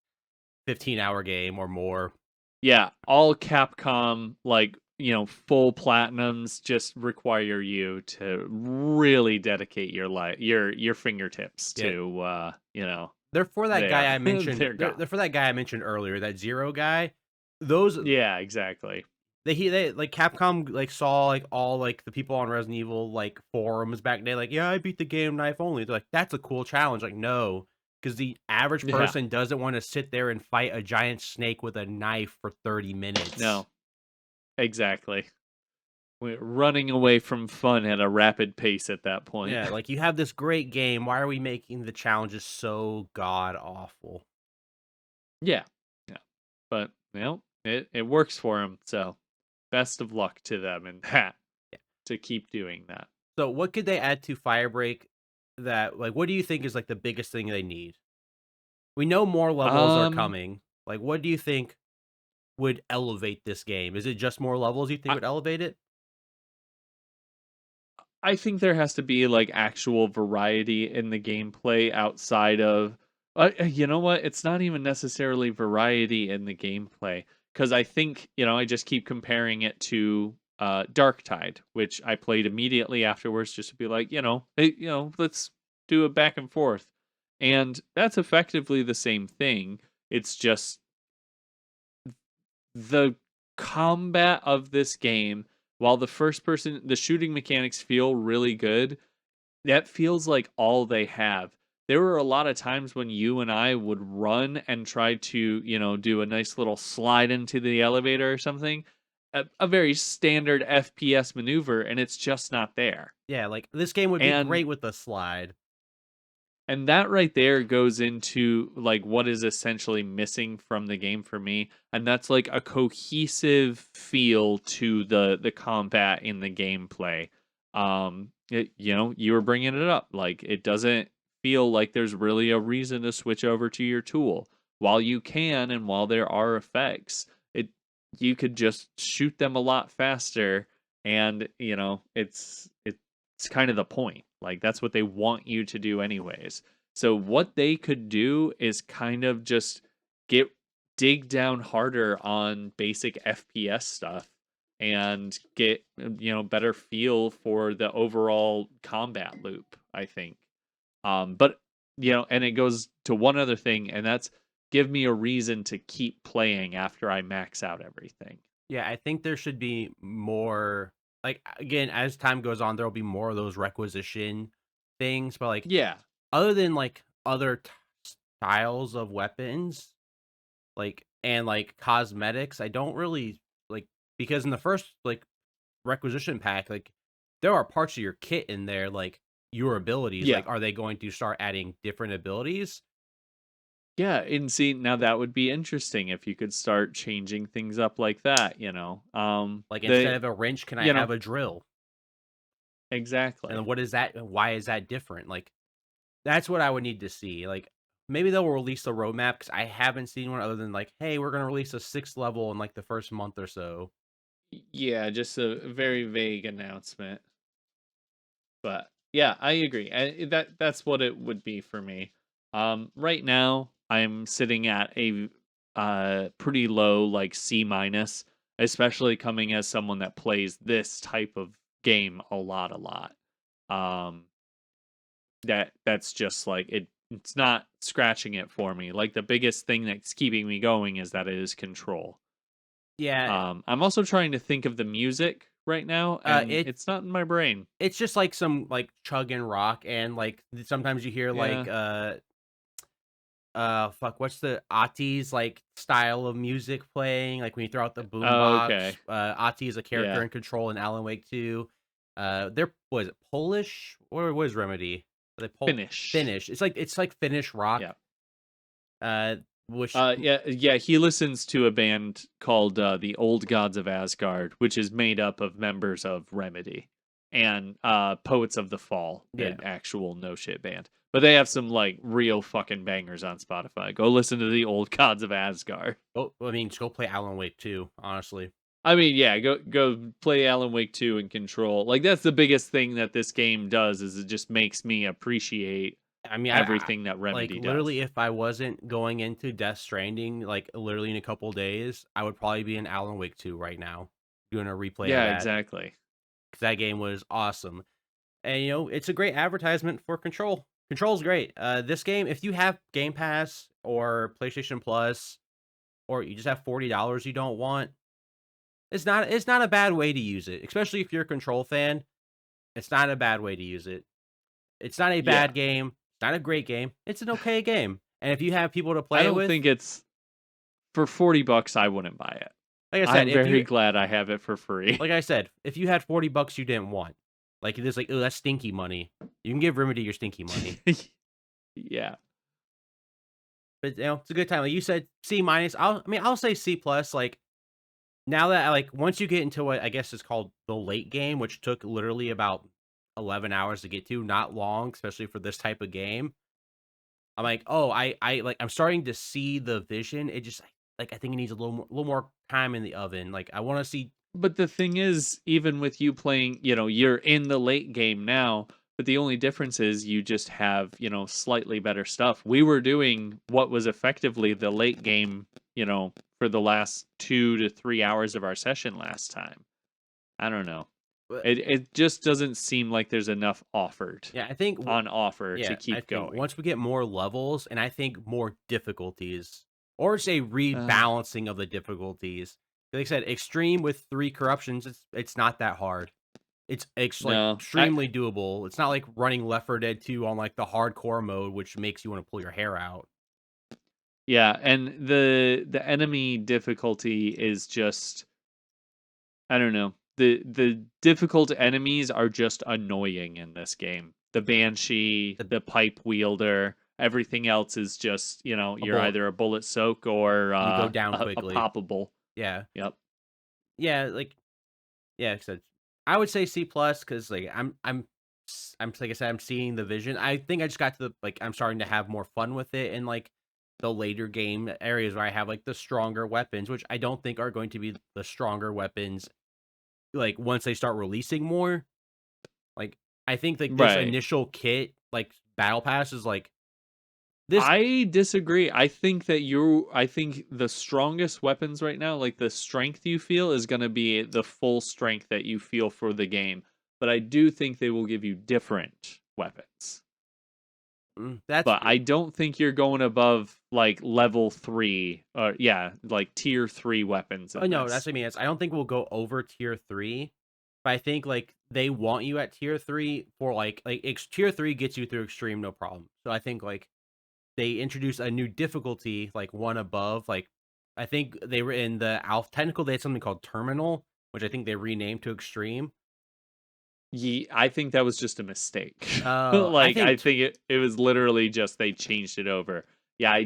15-hour game or more. Yeah, all Capcom full platinums just require you to really dedicate your fingertips Yeah. to They're for that guy I there. mentioned They're gone. they're for that guy I mentioned earlier, that Zero guy. Those Yeah, exactly. they like, Capcom, like, saw, like, all, like, the people on Resident Evil, like, forums back then, like, "Yeah, I beat the game knife only." They're like, "That's a cool challenge." Like, "No. because the average Yeah. person doesn't wanna sit there and fight a giant snake with a knife for 30 minutes. No. Exactly. We're running away from fun at a rapid pace at that point. Yeah, like, you have this great game, why are we making the challenges so god awful? Yeah. Yeah. But, it works for them. So best of luck to them in that Yeah. to keep doing that. So, what could they add to Firebreak that like, what do you think is, like, the biggest thing they need? We know more levels are Um, coming. Like, what do you think would elevate this game? Is it just more levels you think I would elevate it? I think there has to be like actual variety in the gameplay outside of you know what? It's not even necessarily variety in the gameplay because I think, I just keep comparing it to Darktide, which I played immediately afterwards just to be like, hey, let's do a back and forth. And that's effectively the same thing. It's just the combat of this game, while the shooting mechanics feel really good, that feels like all they have. There were a lot of times when you and I would run and try to, do a nice little slide into the elevator or something, a very standard FPS maneuver, and it's just not there. Yeah, like, this game would be And great with a slide. that right there goes into like what is essentially missing from the game for me, and that's like a cohesive feel to the combat in the gameplay. You were bringing it up, like it doesn't feel like there's really a reason to switch over to your tool. While you can, and while there are effects, it you could just shoot them a lot faster, and it's kind of the point. Like that's what they want you to do anyways. So what they could do is kind of just get dig down harder on basic FPS stuff and get better feel for the overall combat loop, I think. But and it goes to one other thing, and that's give me a reason to keep playing after I max out everything. Yeah, I think there should be more like, again, as time goes on, there'll be more of those requisition things, but, like, Yeah. other than, like, other styles of weapons, like, and, like, cosmetics, I don't really like because in the first, like, requisition pack, like, there are parts of your kit in there, like, your abilities, Yeah. like, are they going to start adding different abilities? Yeah, and see, now that would be interesting if you could start changing things up like that. Like, instead The of a wrench, can I you have know, a drill? exactly. And what is that why is that different? Like, that's what I would need to see, like, maybe they'll release a roadmap because I haven't seen one other than, like, "Hey, we're gonna release a 6th level in, like, the first month or so." Yeah, just a very vague announcement. But yeah, I agree. That's what it would be for me. Right now I'm sitting at a pretty low like C minus, especially coming as someone that plays this type of game a lot. Um that's just like it's not scratching it for me. Like the biggest thing that's keeping me going is that it is control. Yeah, I'm also trying to think of the music right now, and it it's not in my brain. it's just, like, some, like, chug and rock and, like, sometimes you hear, like, Yeah. fuck, what's the Ati's, like, style of music playing, like, when you throw out the Oh, boombox, okay. Ati is a character Yeah. in Control in Alan Wake 2. They're what is it, Polish? Or what is Remedy? Are they Finish. Finnish. It's like Finnish rock, Yeah. uh, which Yeah. He listens to a band called the Old Gods of Asgard, which is made up of members of Remedy and Poets of the Fall, the yeah. actual no shit band. But they have some like real fucking bangers on Spotify. Go listen to the Old Gods of Asgard. Oh, I mean, just go play Alan Wake 2, honestly. I mean, yeah, go play Alan Wake 2 and Control. Like that's the biggest thing that this game does is it just makes me appreciate I mean, everything that like, Remedy does. literally, if I wasn't going into Death Stranding, like, literally in a couple days, I would probably be in Alan Wake 2 right now, doing a replay of Yeah, that, exactly. 'cause that game was awesome. And, it's a great advertisement for Control. Control's great. This game, if you have Game Pass or PlayStation Plus, or you just have $40 you don't want, it's not a bad way to use it, especially if you're a Control fan. It's not a bad way to use it. It's not a Yeah. bad game. Not a great game. It's an okay game. And if you have people to I play it don't with, think it's for $40, I wouldn't buy it. like I said, I'm if very you glad I have it for free. like I said, if you had $40 you didn't want, like it is like, oh, that's stinky money. You can give Remedy your stinky money. Yeah. But it's a good time. Like you said, C minus. I'll say C plus. Like now that once you get into what I guess is called the late game, which took literally about 11 hours to get to, not long, especially for this type of game. I'm like, oh, I'm starting to see the vision. It just I think it needs a little more time in the oven. Like I want to see. But the thing is, even with you playing, you're in the late game now, but the only difference is you just have, slightly better stuff. We were doing what was effectively the late game, for the last 2 to 3 hours of our session last time. I don't know. uh, It just doesn't seem like there's enough offered Yeah, I think. on offer to Yeah, I keep think going. once we get more levels, and I think more difficulties, or say Uh, rebalancing of the difficulties. Like I said, extreme with 3 corruptions, it's not that hard. It's no, extremely doable. It's not like running Left 4 Dead 2 on like the hardcore mode, which makes you want to pull your hair out. yeah, and the enemy difficulty is just I don't know. The difficult enemies are just annoying in this game. The banshee, The the pipe wielder, everything else is just, a you're bullet, either a bullet soak or you go down a quickly. poppable. Yeah, Yep. yeah, yeah. So I would say C plus because I'm like I said, I'm seeing the vision. I think I just got to the I'm starting to have more fun with it in the later game areas where I have the stronger weapons, which I don't think are going to be the stronger weapons once they start releasing more. Like I think this Right. initial kit, battle pass is this. I disagree. I think the strongest weapons right now, like the strength you feel is going to be the full strength that you feel for the game. But I do think they will give you different weapons. That's But I don't think you're going above like level 3 or yeah, like tier 3 weapons oh in no, that's this. what I mean. I don't think we'll go over tier 3, but I think they want you at tier 3 for tier 3 gets you through extreme no problem. So I think they introduce a new difficulty one above. I think they were in the alpha technical. They had something called terminal, which I think they renamed to extreme. I think that was just a mistake. Oh, I Like I think think it was literally just they changed it over. Yeah,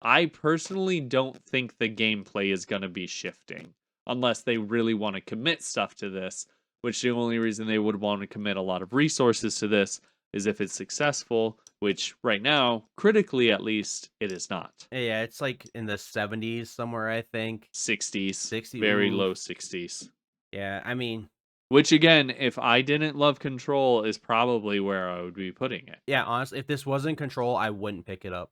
I personally don't think the gameplay is going to be shifting unless they really want to commit stuff to this, which the only reason they would want to commit a lot of resources to this is if it's successful, which right now, critically at least, it is not. yeah, it's in the 70s somewhere. I think 60s, 60. very Ooh, low 60s. yeah. I mean, Which again, if I didn't love Control, is probably where I would be putting it. yeah. Honestly, if this wasn't control, I wouldn't pick it up.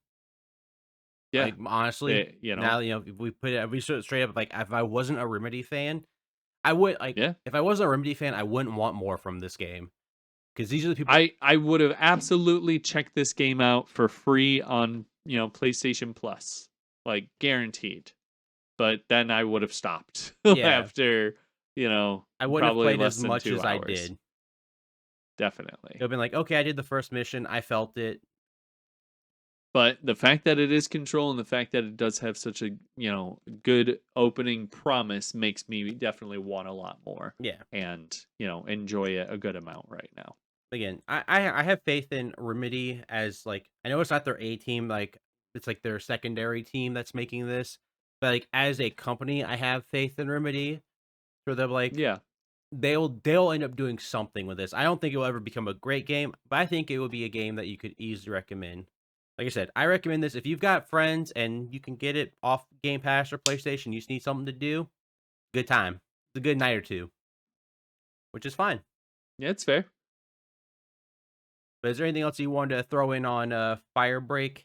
Yeah, Honestly, now if we put it, if we straight up if I wasn't a Remedy fan, I would yeah. if I wasn't a Remedy fan, I wouldn't want more from this game because these are the people. I would have absolutely checked this game out for free on PlayStation Plus, like guaranteed. But then I would have stopped Yeah, after I wouldn't have probably played as less than much two as I hours. did. It Definitely. would have been okay, I did the first mission, I felt it. But the fact that it is Control and the fact that it does have such a good opening promise makes me definitely want a lot more Yeah. and enjoy it a good amount right now. Again, I have faith in Remedy as I know it's not their A team, it's their secondary team that's making this, but as a company, I have faith in Remedy for them. Yeah. They'll end up doing something with this. I don't think it will ever become a great game, but I think it will be a game that you could easily recommend. Like I said, I recommend this if you've got friends and you can get it off Game Pass or PlayStation. You just need something to do. Good time. It's a good night or two, which is fine. Yeah, it's fair. But is there anything else you wanted to throw in on Firebreak?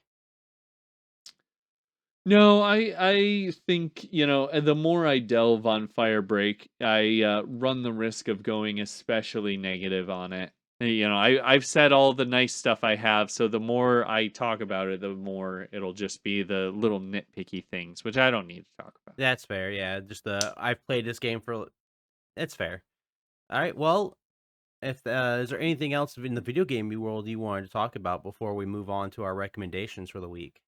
No, I think, the more I delve on Firebreak, I run the risk of going especially negative on it. I've said all the nice stuff I have, so the more I talk about it, the more it'll just be the little nitpicky things, which I don't need to talk about. That's fair. Yeah, just I've played this game for. It's fair. All right. Well, if is there anything else in the video game world you wanted to talk about before we move on to our recommendations for the week?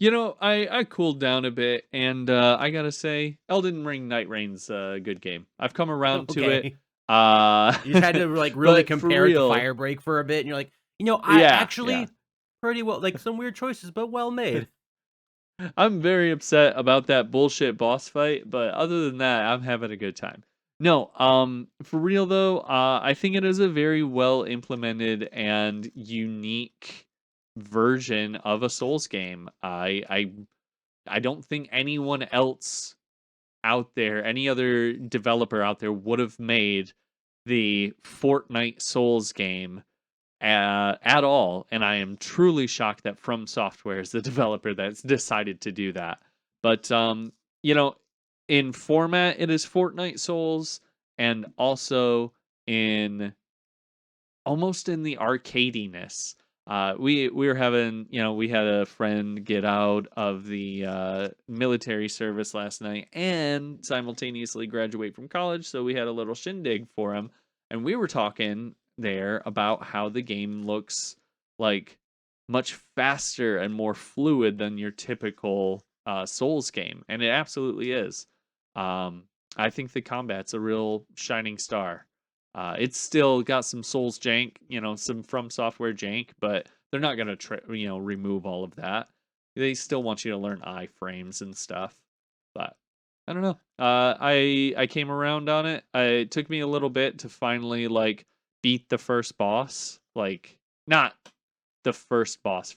I cooled down a bit, and I gotta say, Elden Ring Nightreign's a good game. I've come around to it, Okay. uh, You just had to, like, really but for compare it to real, Firebreak for a bit, and you're like, I yeah, yeah. actually pretty well like, some weird choices, but well made." I'm very upset about that bullshit boss fight, but other than that, I'm having a good time. No, for real though, I think it is a very well implemented and unique version of a Souls game. I don't think anyone else out there, any other developer out there would have made the Fortnite Souls game at all, and I am truly shocked that From Software is the developer that's decided to do that. But you know, in format, it is Fortnite Souls, and also in almost in the arcadiness. We were having, we had a friend get out of the military service last night and simultaneously graduate from college, so we had a little shindig for him, and we were talking there about how the game looks like much faster and more fluid than your typical Souls game, and it absolutely is. Um, I think the combat's a real shining star. It's still got some Souls jank, some From Software jank, but they're not gonna remove all of that. They still want you to learn iframes and stuff. But I don't know. I came around on it. It took me a little bit to finally like beat the first boss, like not the first boss,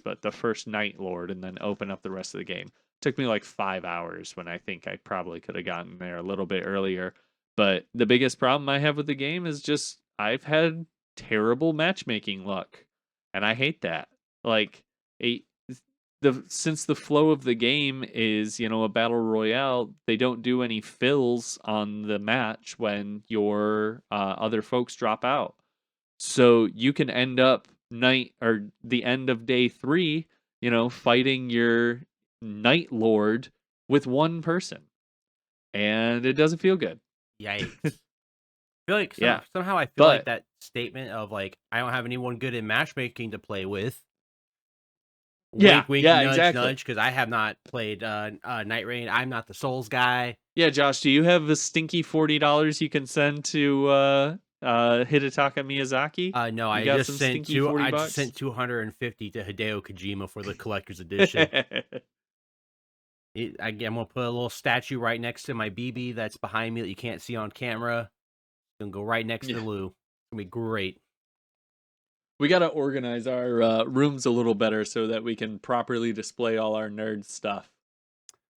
but the first Night Lord, and then open up the rest of the game. Took me like 5 hours when I think I probably could have gotten there a little bit earlier. But the biggest problem I have with the game is just I've had terrible matchmaking luck, and I hate that. Like a the since the flow of the game is, a battle royale, they don't do any fills on the match when your other folks drop out. So you can end up night or the end of day 3, fighting your Night Lord with one person, and it doesn't feel good. Yikes. Feel like Yeah, somehow I feel like but that statement of, like, "I don't have anyone good in matchmaking to play with." yeah, Wink, wink, yeah, nudge, exactly. nudge, because I have not played, Nightreign. I'm not the Souls guy. Yeah, Josh, do you have a stinky $40 you can send to Hidetaka Miyazaki? No, You got some stinky 40 I just bucks? sent 250 to Hideo Kojima for the collector's edition. I'm gonna put a little statue right next to my BB that's behind me that you can't see on camera. It's gonna go right next to Yeah. Lou. It's gonna be great. We got to organize our rooms a little better so that we can properly display all our nerd stuff.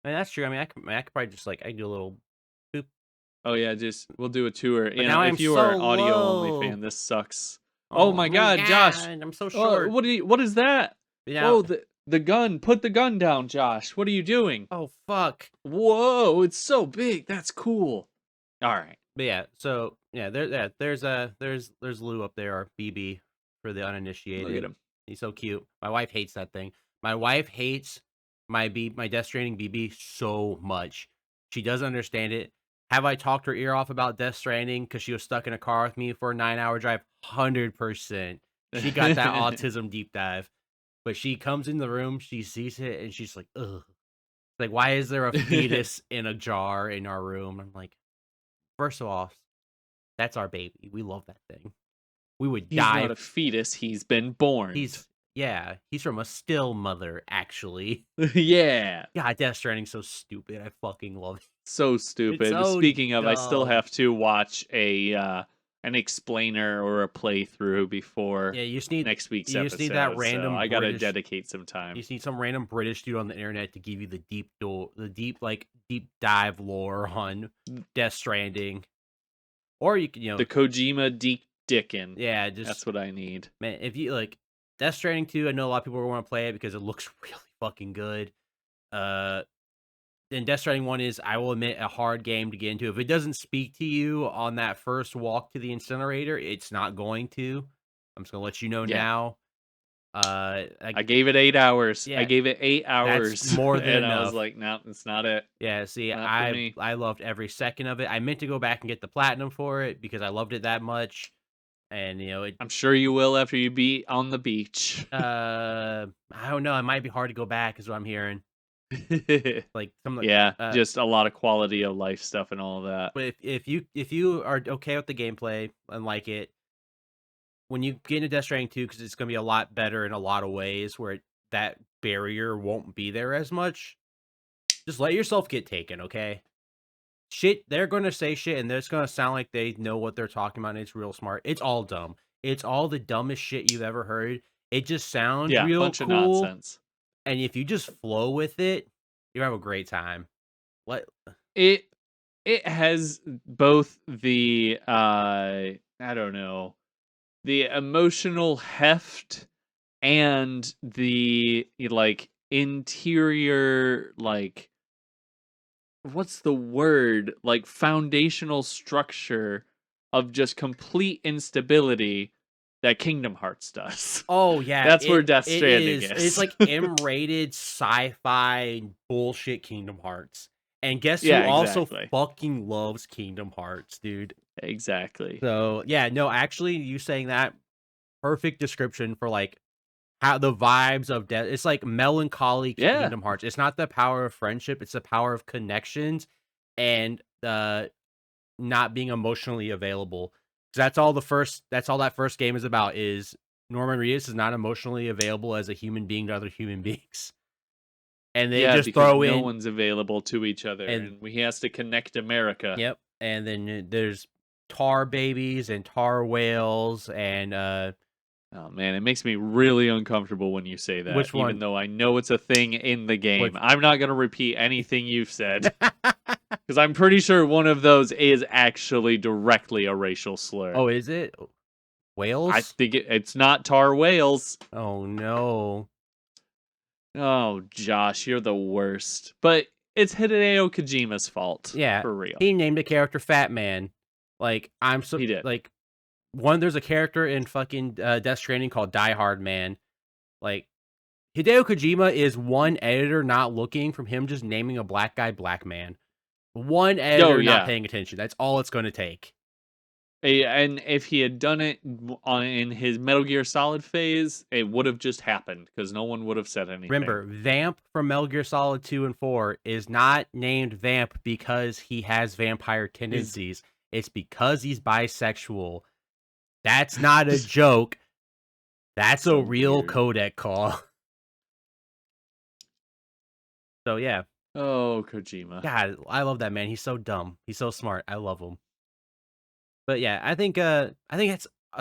And that's true. I mean, I could probably just like I do a little boop. Oh yeah, just we'll do a tour. But now I'm If you are so an audio only low. fan, this sucks. Oh Oh my my god, Josh. god, I'm so short. What is that? Yeah. Oh, the gun. Put the gun down, Josh. What are you doing? Oh fuck. Whoa, it's so big. That's cool. All right. But yeah, so yeah, there's Lou up there, our BB for the Look at uninitiated. him. He's so cute. My wife hates that thing. My wife hates my Death Stranding BB so much. She doesn't understand it. Have I talked her ear off about Death Stranding because she was stuck in a car with me for a 9-hour drive? 100%. She got that autism deep dive. But she comes in the room, she sees it, and she's like, ugh. Like, why is there a fetus in a jar in our room? I'm like, first of all, that's our baby. We love that thing. We would He's not die. a fetus. He's been born. He's from a still mother, actually. Yeah. God, Death Stranding's so stupid. I fucking love it. So It's stupid. so Speaking of, I still dumb. have to watch an explainer or a playthrough before Yeah, next week's you just need that episode. So random I gotta British. dedicate some time. You just need some random British dude on the internet to give you the deep dive lore on Death Stranding. Or you can, The Kojima Deep Dickin. yeah, just That's what I need. man, if you like Death Stranding 2, I know a lot of people want to play it because it looks really fucking good. Uh, then Death Stranding 1 is, I will admit, a hard game to get into. If it doesn't speak to you on that first walk to the incinerator, it's not going to. I'm just gonna let you know Yeah. now. I gave it 8 hours. I Yeah, gave it 8 that's hours, more than and I was enough. like, "Nope, it's not it. Yeah, see, Not for I me." I loved every second of it. I meant to go back and get the platinum for it because I loved it that much, and, it I'm sure you will after you beat on the beach. I don't know, it might be hard to go back is what I'm hearing. Like, some, like, Yeah, just a lot of quality of life stuff and all of that. but if you are okay with the gameplay and like it, when you get into Death Stranding 2, because it's gonna be a lot better in a lot of ways where that barrier won't be there as much, just let yourself get taken, okay? Shit, they're gonna say shit, and it's gonna sound like they know what they're talking about, and it's real smart. It's all dumb. It's all the dumbest shit you've ever heard. It just sounds Yeah, real bunch of cool, nonsense. and if you just flow with it, you have a great time. What? It it has both the, I don't know, the emotional heft and the, like, interior, like, what's the word? Like, foundational structure of just complete instability that Kingdom Hearts does. Oh, yeah, That's where it Death it Stranding is. It's is. like M-rated sci-fi bullshit Kingdom Hearts. And guess who Yeah, also exactly. fucking loves Kingdom Hearts, dude? Exactly. So, yeah, no, actually, you saying that, perfect description for, like, how the vibes of death. It's like melancholy Yeah. Kingdom Hearts. It's not the power of friendship, it's the power of connections and, not being emotionally available. 'Cause that's all that first game is about, is Norman Reedus is not emotionally available as a human being to other human beings. And they Yeah, just because throw no in one's available to each other, and and he has to connect America. yep, and then, there's tar babies and tar whales and, Oh, man, it makes me really uncomfortable when you say that, which even one? though I know it's a thing in the game. Which I'm not gonna repeat anything you've said, because 'cause I'm pretty sure one of those is actually directly a racial slur. Oh, is it? I Whales? think it's not tar whales. Oh, no. Oh, Josh, you're the worst. But it's Hideo Kojima's fault, Yeah, for real. he named a character Fat Man. Like, I'm so He did. like, there's a character in fucking, Death Stranding called Die Hard Man. Like, Hideo Kojima is one editor not looking from him just naming a black guy Black Man. One Oh, editor not yeah. paying attention, that's all it's gonna take. And if he had done it in his Metal Gear Solid phase, it would have just happened because no one would have said anything. Remember, Vamp from Metal Gear Solid 2 and 4 is not named Vamp because he has vampire He's tendencies, it's because he's bisexual. That's not a joke, that's a so real weird. codec call. So, yeah. Oh, Kojima. God, I love that man, he's so dumb, he's so smart, I love him. But, yeah, I think that's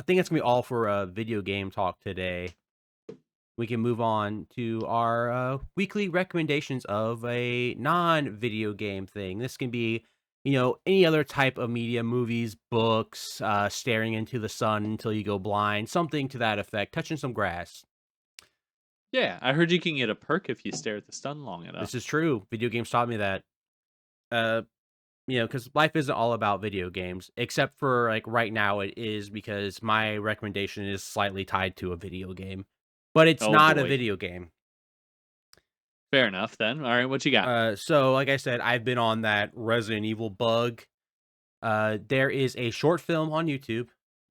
gonna be all for, video game talk today. We can move on to our, weekly recommendations of a non-video game thing. This can be, any other type of media, movies, books, staring into the sun until you go blind, something to that effect, touching some grass. Yeah, I heard you can get a perk if you stare at the sun long enough. This is true. Video games taught me that. Uh, because life isn't all about video games, except for like right now it is because my recommendation is slightly tied to a video game, but it's Oh not a boy. video game. Fair enough then. All right, what you got? So like I said, I've been on that Resident Evil bug. There is a short film on YouTube,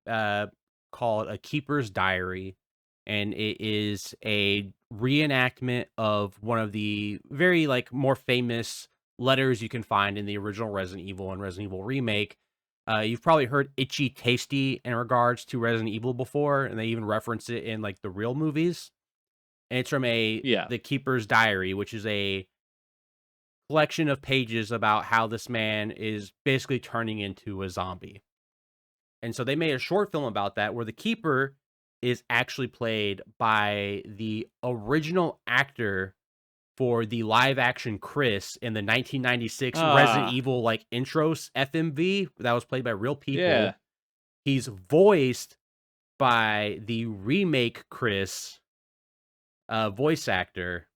uh, called A Keeper's Diary, and it is a reenactment of one of the very like more famous letters you can find in the original Resident Evil and Resident Evil remake. You've probably heard "itchy tasty" in regards to Resident Evil before, and they even reference it in like the real movies. And it's from Yeah. The Keeper's Diary, which is a collection of pages about how this man is basically turning into a zombie. And so they made a short film about that where the keeper is actually played by the original actor for the live action Chris in the 1996 Resident Ah, Evil like intros FMV that was played by real yeah. people. He's voiced by the remake Chris voice actor.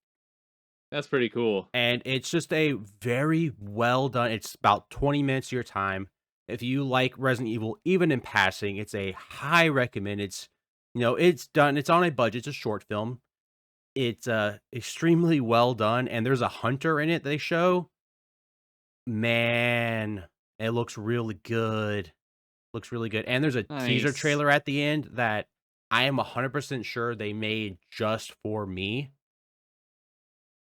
That's pretty cool. And it's just a very well done. It's about 20 minutes of your time. If you like Resident Evil, even in passing, it's a high recommend. It's It's done. It's on a budget. It's a short film. It's extremely well done, and there's a hunter in it they show. Man, it looks really good. Looks really good. And there's a teaser Nice. trailer at the end that I am 100% sure they made just for me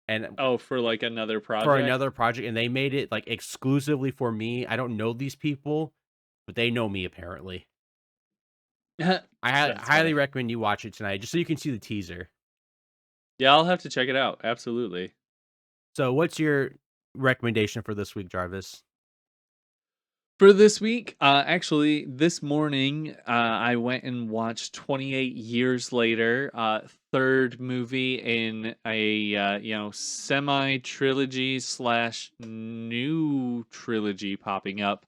and Oh, for like another for project? another project, and they made it like exclusively for me. I don't know these people, but they know me apparently. I That's highly funny. recommend you watch it tonight just so you can see the teaser. Yeah, I'll have to check it out. Absolutely. So, what's your recommendation for this week, Jarvis? For this week, actually, this morning, I went and watched 28 Years Later, third movie in a semi trilogy slash new trilogy popping up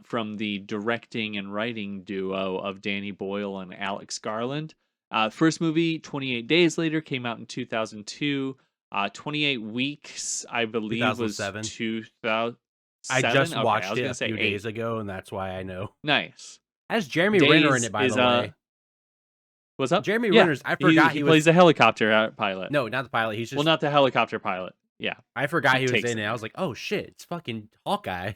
from the directing and writing duo of Danny Boyle and Alex Garland. First movie, 28 Days Later, came out in 2002. 28 Weeks, I believe, was 2007. I 2007. just Okay, I watched was it gonna a say few days 8. ago, and that's why I know. Nice. Has Jeremy Renner in Days it, by is the way. what's up? Jeremy Yeah, Renner's I he forgot he he was plays a helicopter pilot. no, not the pilot. He's Well, just not the helicopter pilot. Yeah, I forgot he he was takes in it it. I was there. like, "Oh shit, it's fucking Hawkeye."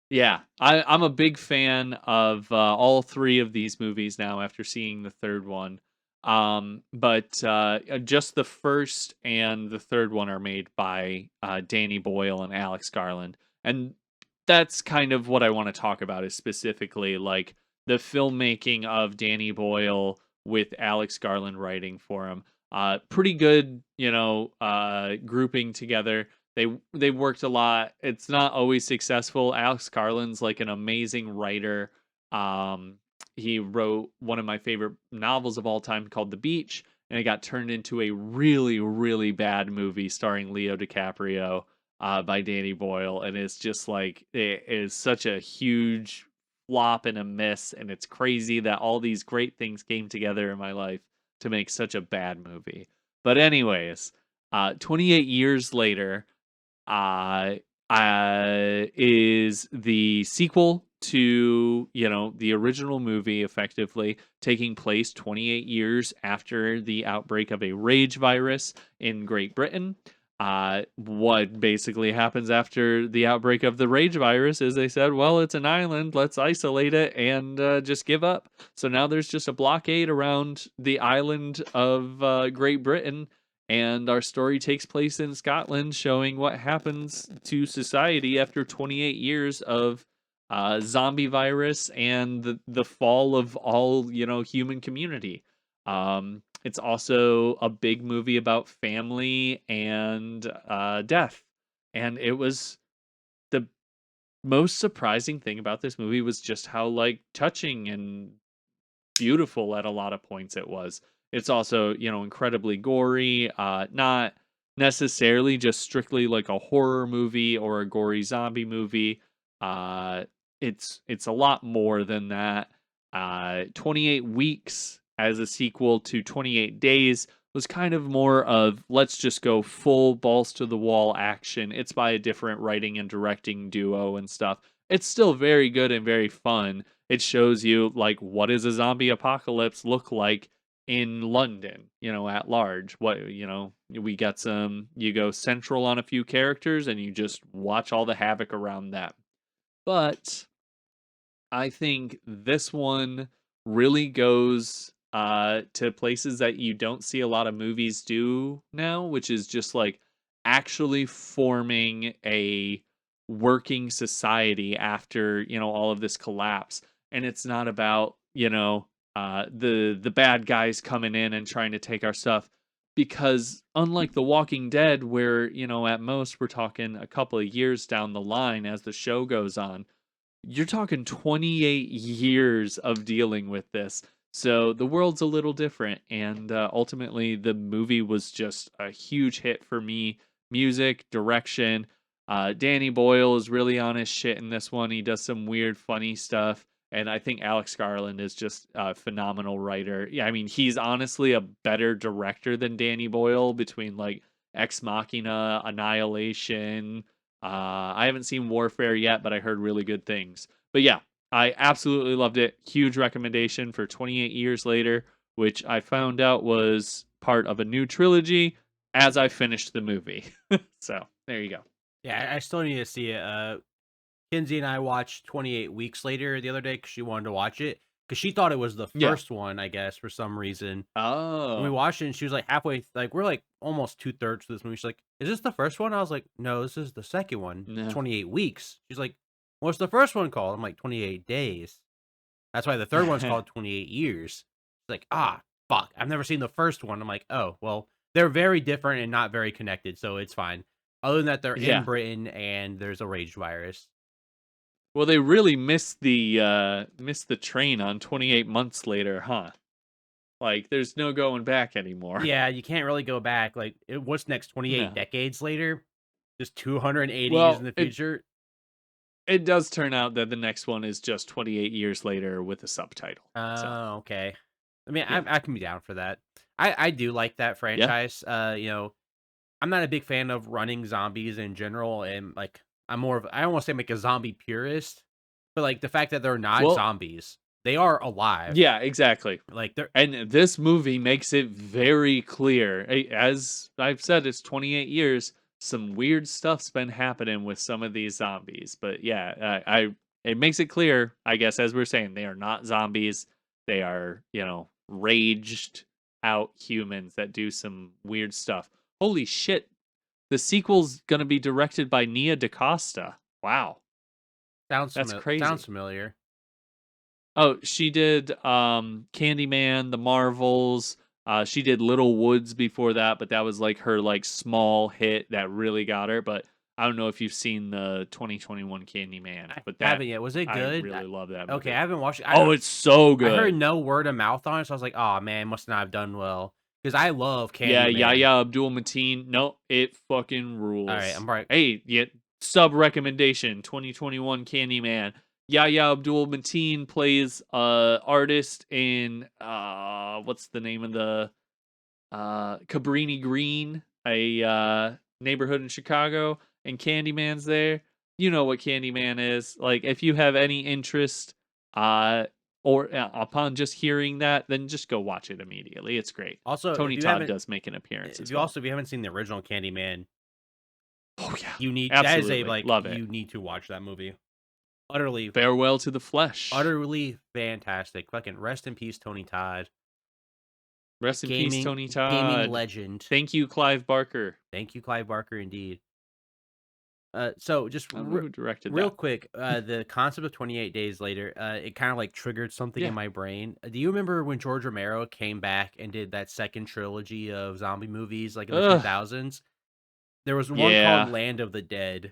Yeah, I'm a big fan of all three of these movies now after seeing the third one. But just the first and the third one are made by Danny Boyle and Alex Garland, and that's kind of what I want to talk about is specifically like the filmmaking of Danny Boyle with Alex Garland writing for him. Pretty good, grouping together. They worked a lot. It's not always successful. Alex Garland's like an amazing writer. Um, he wrote one of my favorite novels of all time called The Beach, and it got turned into a really, really bad movie starring Leo DiCaprio by Danny Boyle, and it's just like it is such a huge flop and a miss, and it's crazy that all these great things came together in my life to make such a bad movie. But anyways, 28 years later uh, is the sequel to the original movie, effectively taking place 28 years after the outbreak of a rage virus in Great Britain. What basically happens after the outbreak of the rage virus is they said, well, it's an island, let's isolate it and just give up. So now there's just a blockade around the island of Great Britain, and our story takes place in Scotland, showing what happens to society after 28 years of zombie virus and the fall of all human community. It's also a big movie about family and death, and it was the most surprising thing about this movie was just how like touching and beautiful at a lot of points it was. It's also, incredibly gory, not necessarily just strictly like a horror movie or a gory zombie movie. Uh it's a lot more than that. 28 Weeks as a sequel to 28 Days was kind of more of let's just go full balls to the wall action. It's by a different writing and directing duo and stuff. It's still very good and very fun. It shows you like what does a zombie apocalypse look like in London, at large. What, we got some you go central on a few characters and you just watch all the havoc around that. But I think this one really goes to places that you don't see a lot of movies do now, which is just like actually forming a working society after, all of this collapse. And it's not about, the bad guys coming in and trying to take our stuff, because unlike The Walking Dead where, at most we're talking a couple of years down the line as the show goes on, you're talking 28 years of dealing with this. So the world's a little different. And ultimately, the movie was just a huge hit for me. Music, direction. Danny Boyle is really on his shit in this one. He does some weird, funny stuff. And I think Alex Garland is just a phenomenal writer. Yeah, I mean, he's honestly a better director than Danny Boyle between like Ex Machina, Annihilation, I haven't seen Warfare yet, but I heard really good things. But yeah, I absolutely loved it. Huge recommendation for 28 years later, which I found out was part of a new trilogy as I finished the movie. So there you go. Yeah, I still need to see it. Kinsey and I watched 28 Weeks Later the other day because she wanted to watch it because she thought it was the Yeah. first one, I guess, for some reason. And we Oh. watched it, and she was like halfway, like we're like almost 2/3 of this movie. She's like, "Is this the first one?" I was like, "No, this is the second one. It's No. 28 weeks." She's like, "What's the first one called?" I'm like, "28 days." That's why the third one's called 28 years. She's like, "Ah, fuck, I've never seen the first one." I'm like, "Oh, well, they're very different and not very connected, so it's fine." Other than that, they're in Yeah. Britain and there's a rage virus. Well, they really missed the train on 28 months later, huh? Like there's no going back anymore. Yeah, you can't really go back. Like, what's next? 28 No. decades later? Just 280 years in Well, the it future? it does turn out that the next one is just 28 years later with a subtitle. So, Oh, okay. I mean, yeah. I can be down for that. I do like that Yeah. franchise. I'm not a big fan of running zombies in general, and like I'm more of I don't want to say I'm like a zombie purist, but like the fact that they're not Well, zombies, they are alive. yeah, exactly. Like they're And this movie makes it very clear. As I've said, it's 28 years. Some weird stuff's been happening with some of these zombies, but yeah, it makes it clear. I guess as we're saying, they are not zombies. They are, raged out humans that do some weird stuff. Holy shit! The sequel's gonna be directed by Nia DaCosta. Wow, that's sounds crazy. familiar. Oh, she did Candyman, The Marvels. She did Little Woods before that, but that was like her like small hit that really got her. But I don't know if you've seen the 2021 Candyman, I but that haven't yet. Was it I good? really love that Okay, I movie. haven't watched it. Oh, it's so I heard good. no word of mouth on it, so I was like, "Oh man, must not have done well." Because I love Yeah, Candyman. Yahya Abdul Mateen. No, it fucking All right, rules. I'm right. Hey, yeah, sub recommendation 2021 Candyman. Yahya Abdul Mateen plays artist in what's the name of the Cabrini Green, a neighborhood in Chicago, and Candyman's there. You know what Candyman is. Like if you have any interest uh or upon just hearing that, then just go watch it immediately. It's great. Also, Tony Todd does make an appearance as well. if you haven't seen the original Candyman, Oh yeah. you need that is a Absolutely. like Love it. you need to watch that movie. Utterly, Farewell to the flesh. utterly fantastic. Fucking rest in peace, Tony Todd. Rest in peace, Tony Gaming Todd. legend. Thank you, Clive Barker. Thank you, Clive Barker, indeed. So just I don't know who directed real that. quick, the concept of 28 days later, it kind of like triggered something in Yeah. my brain. Do you remember when George Romero came back and did that second trilogy of zombie movies like in the Ugh. 2000s? There was one called Yeah. Land of the Dead,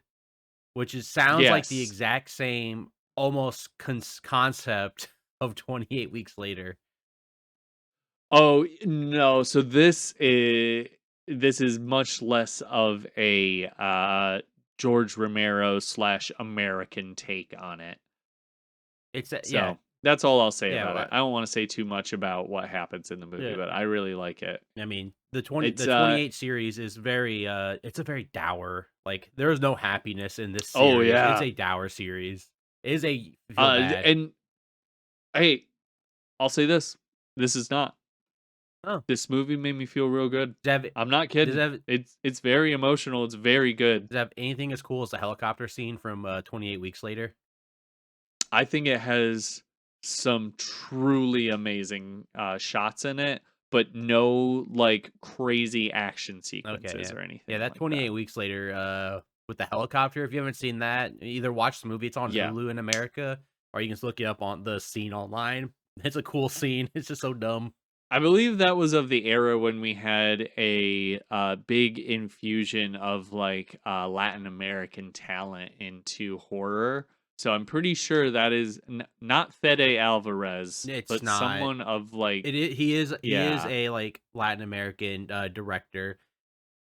which sounds like the Yes. exact same almost concept of 28 weeks later. Oh, no, so this is much less of a, George Romero/ slash American take on it. Yeah, So, that's all I'll say yeah. about it. I don't wanna say too much about what happens in the movie, Yeah. but I really like it. I mean, It's, the 28 series is very it's a very dour. Like there is no happiness in this oh, series. It's yeah. a dour series. It is a feel bad. And, hey, I'll say this, this is not. Oh, This movie made me feel real good. does it have I'm not does it kidding. have It's very emotional, it's very good. does it have anything as cool as the helicopter scene from 28 weeks later? I think it has some truly amazing, shots in it, but no, like, crazy action Okay, sequences yeah. or Yeah, anything that like that. 28 weeks later with the helicopter, if you haven't seen that, either watch the movie, it's on Yeah. Hulu in America, or you can just look it up on the scene online. It's a cool scene. It's just so dumb. I believe that was of the era when we had a, big infusion of, like, Latin American talent into horror, so I'm pretty sure that is not Fede Alvarez, It's but not. someone of, like He is yeah. a like Latin American director.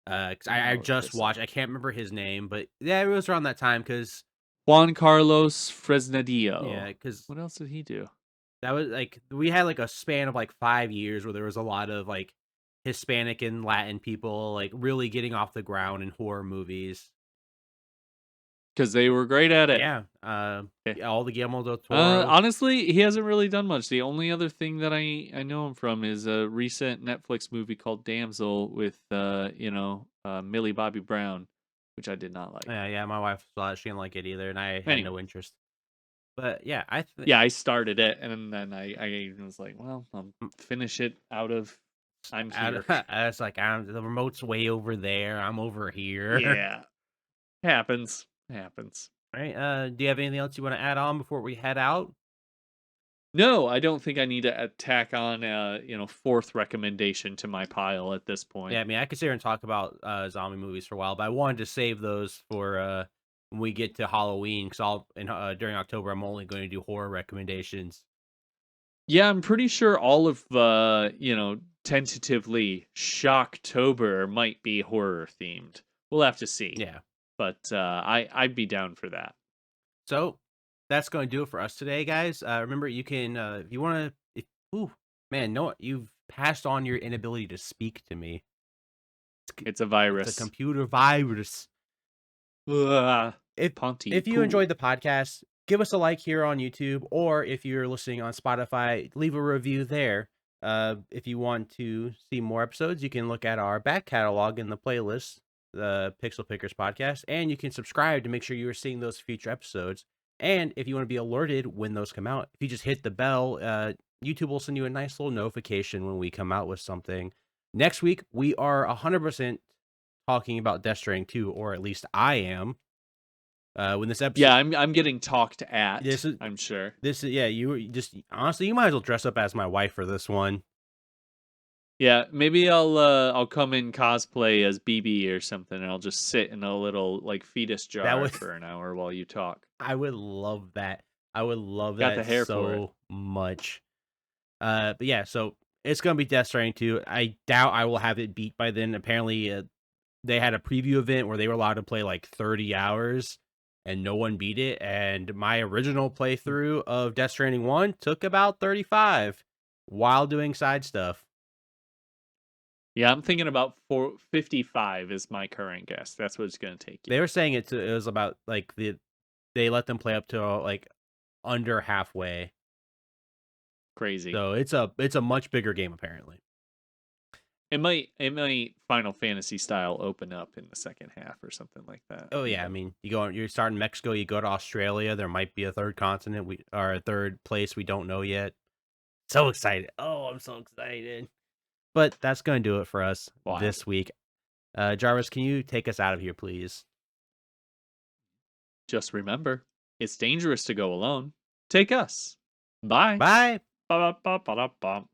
'Cause Let me I look just this watched. up. I can't remember his name, but yeah, it was around that time. Cause Juan Carlos yeah, Fresnadillo. cause What else did he do? that was like we had like a span of like 5 years where there was a lot of like Hispanic and Latin people like really getting off the ground in horror movies. because they were great at it. Yeah, Okay. yeah, all the Guillermo del Toro. Honestly, he hasn't really done much. The only other thing that I know him from is a recent Netflix movie called Damsel with Millie Bobby Brown, which I did not like. Yeah, yeah, my wife saw it, she didn't like it either, and I had no Anyway, interest. But yeah, I think yeah, I started it and then I was like, well, I'll finish it out of I'm here. I was like, the remote's way over there, I'm over here. Yeah, happens, happens. Right, do you have anything else you wanna add on before we head out? No, I don't think I need to tack on fourth recommendation to my pile at this Yeah, point. I mean, I could sit here and talk about, zombie movies for a while, but I wanted to save those for, when we get to Halloween, 'cause during October, I'm only going to do horror recommendations. Yeah, I'm pretty sure all of tentatively Shocktober might be horror themed. We'll have to see. Yeah. But I'd be down for that. So, that's gonna do it for us today, guys. Remember, you can, if you wanna if ooh, man, no, you've passed on your inability to speak to me. It's a It's a virus. computer virus. Ugh, If Ponty if you poo. enjoyed the podcast, give us a like here on YouTube, or if you're listening on Spotify, leave a review there. If you want to see more episodes, you can look at our back catalog in the playlist, the Pixel Pickers podcast, and you can subscribe to make sure you are seeing those future episodes. And if you want to be alerted when those come out, if you just hit the bell, YouTube will send you a nice little notification when we come out with something. Next week, we are 100% talking about Death Stranding 2, or at least I am. When this episode Yeah, I'm getting talked this at, is I'm sure. yeah, just honestly, you might as well dress up as my wife for this one. Yeah, maybe I'll come in cosplay as BB or something and I'll just sit in a little like fetus That jar would for an hour while you talk. I would love that. I would love Got the that hair for it. so much. But yeah, so it's gonna be Death Stranding 2. I doubt I will have it beat by then. Apparently, they had a preview event where they were allowed to play like 30 hours and no one beat it. And my original playthrough of Death Stranding 1 took about 35 while doing side stuff. Yeah, I'm thinking about 55 is my current guess. That's what it's gonna take you. They were saying it was about like they let them play up to like under halfway. Crazy. So it's a much bigger game apparently. It might Final Fantasy style open up in the second half or something like that. Oh yeah, I mean, you start in Mexico, you go to Australia, there might be a third continent or a third place we don't know yet. So excited. Oh, I'm so excited. But that's going to do it for us Wild. this week. Jarvis, can you take us out of here, please? Just remember, it's dangerous to go alone. Take us. Bye. Bye. Ba-ba-ba-ba-da-bum.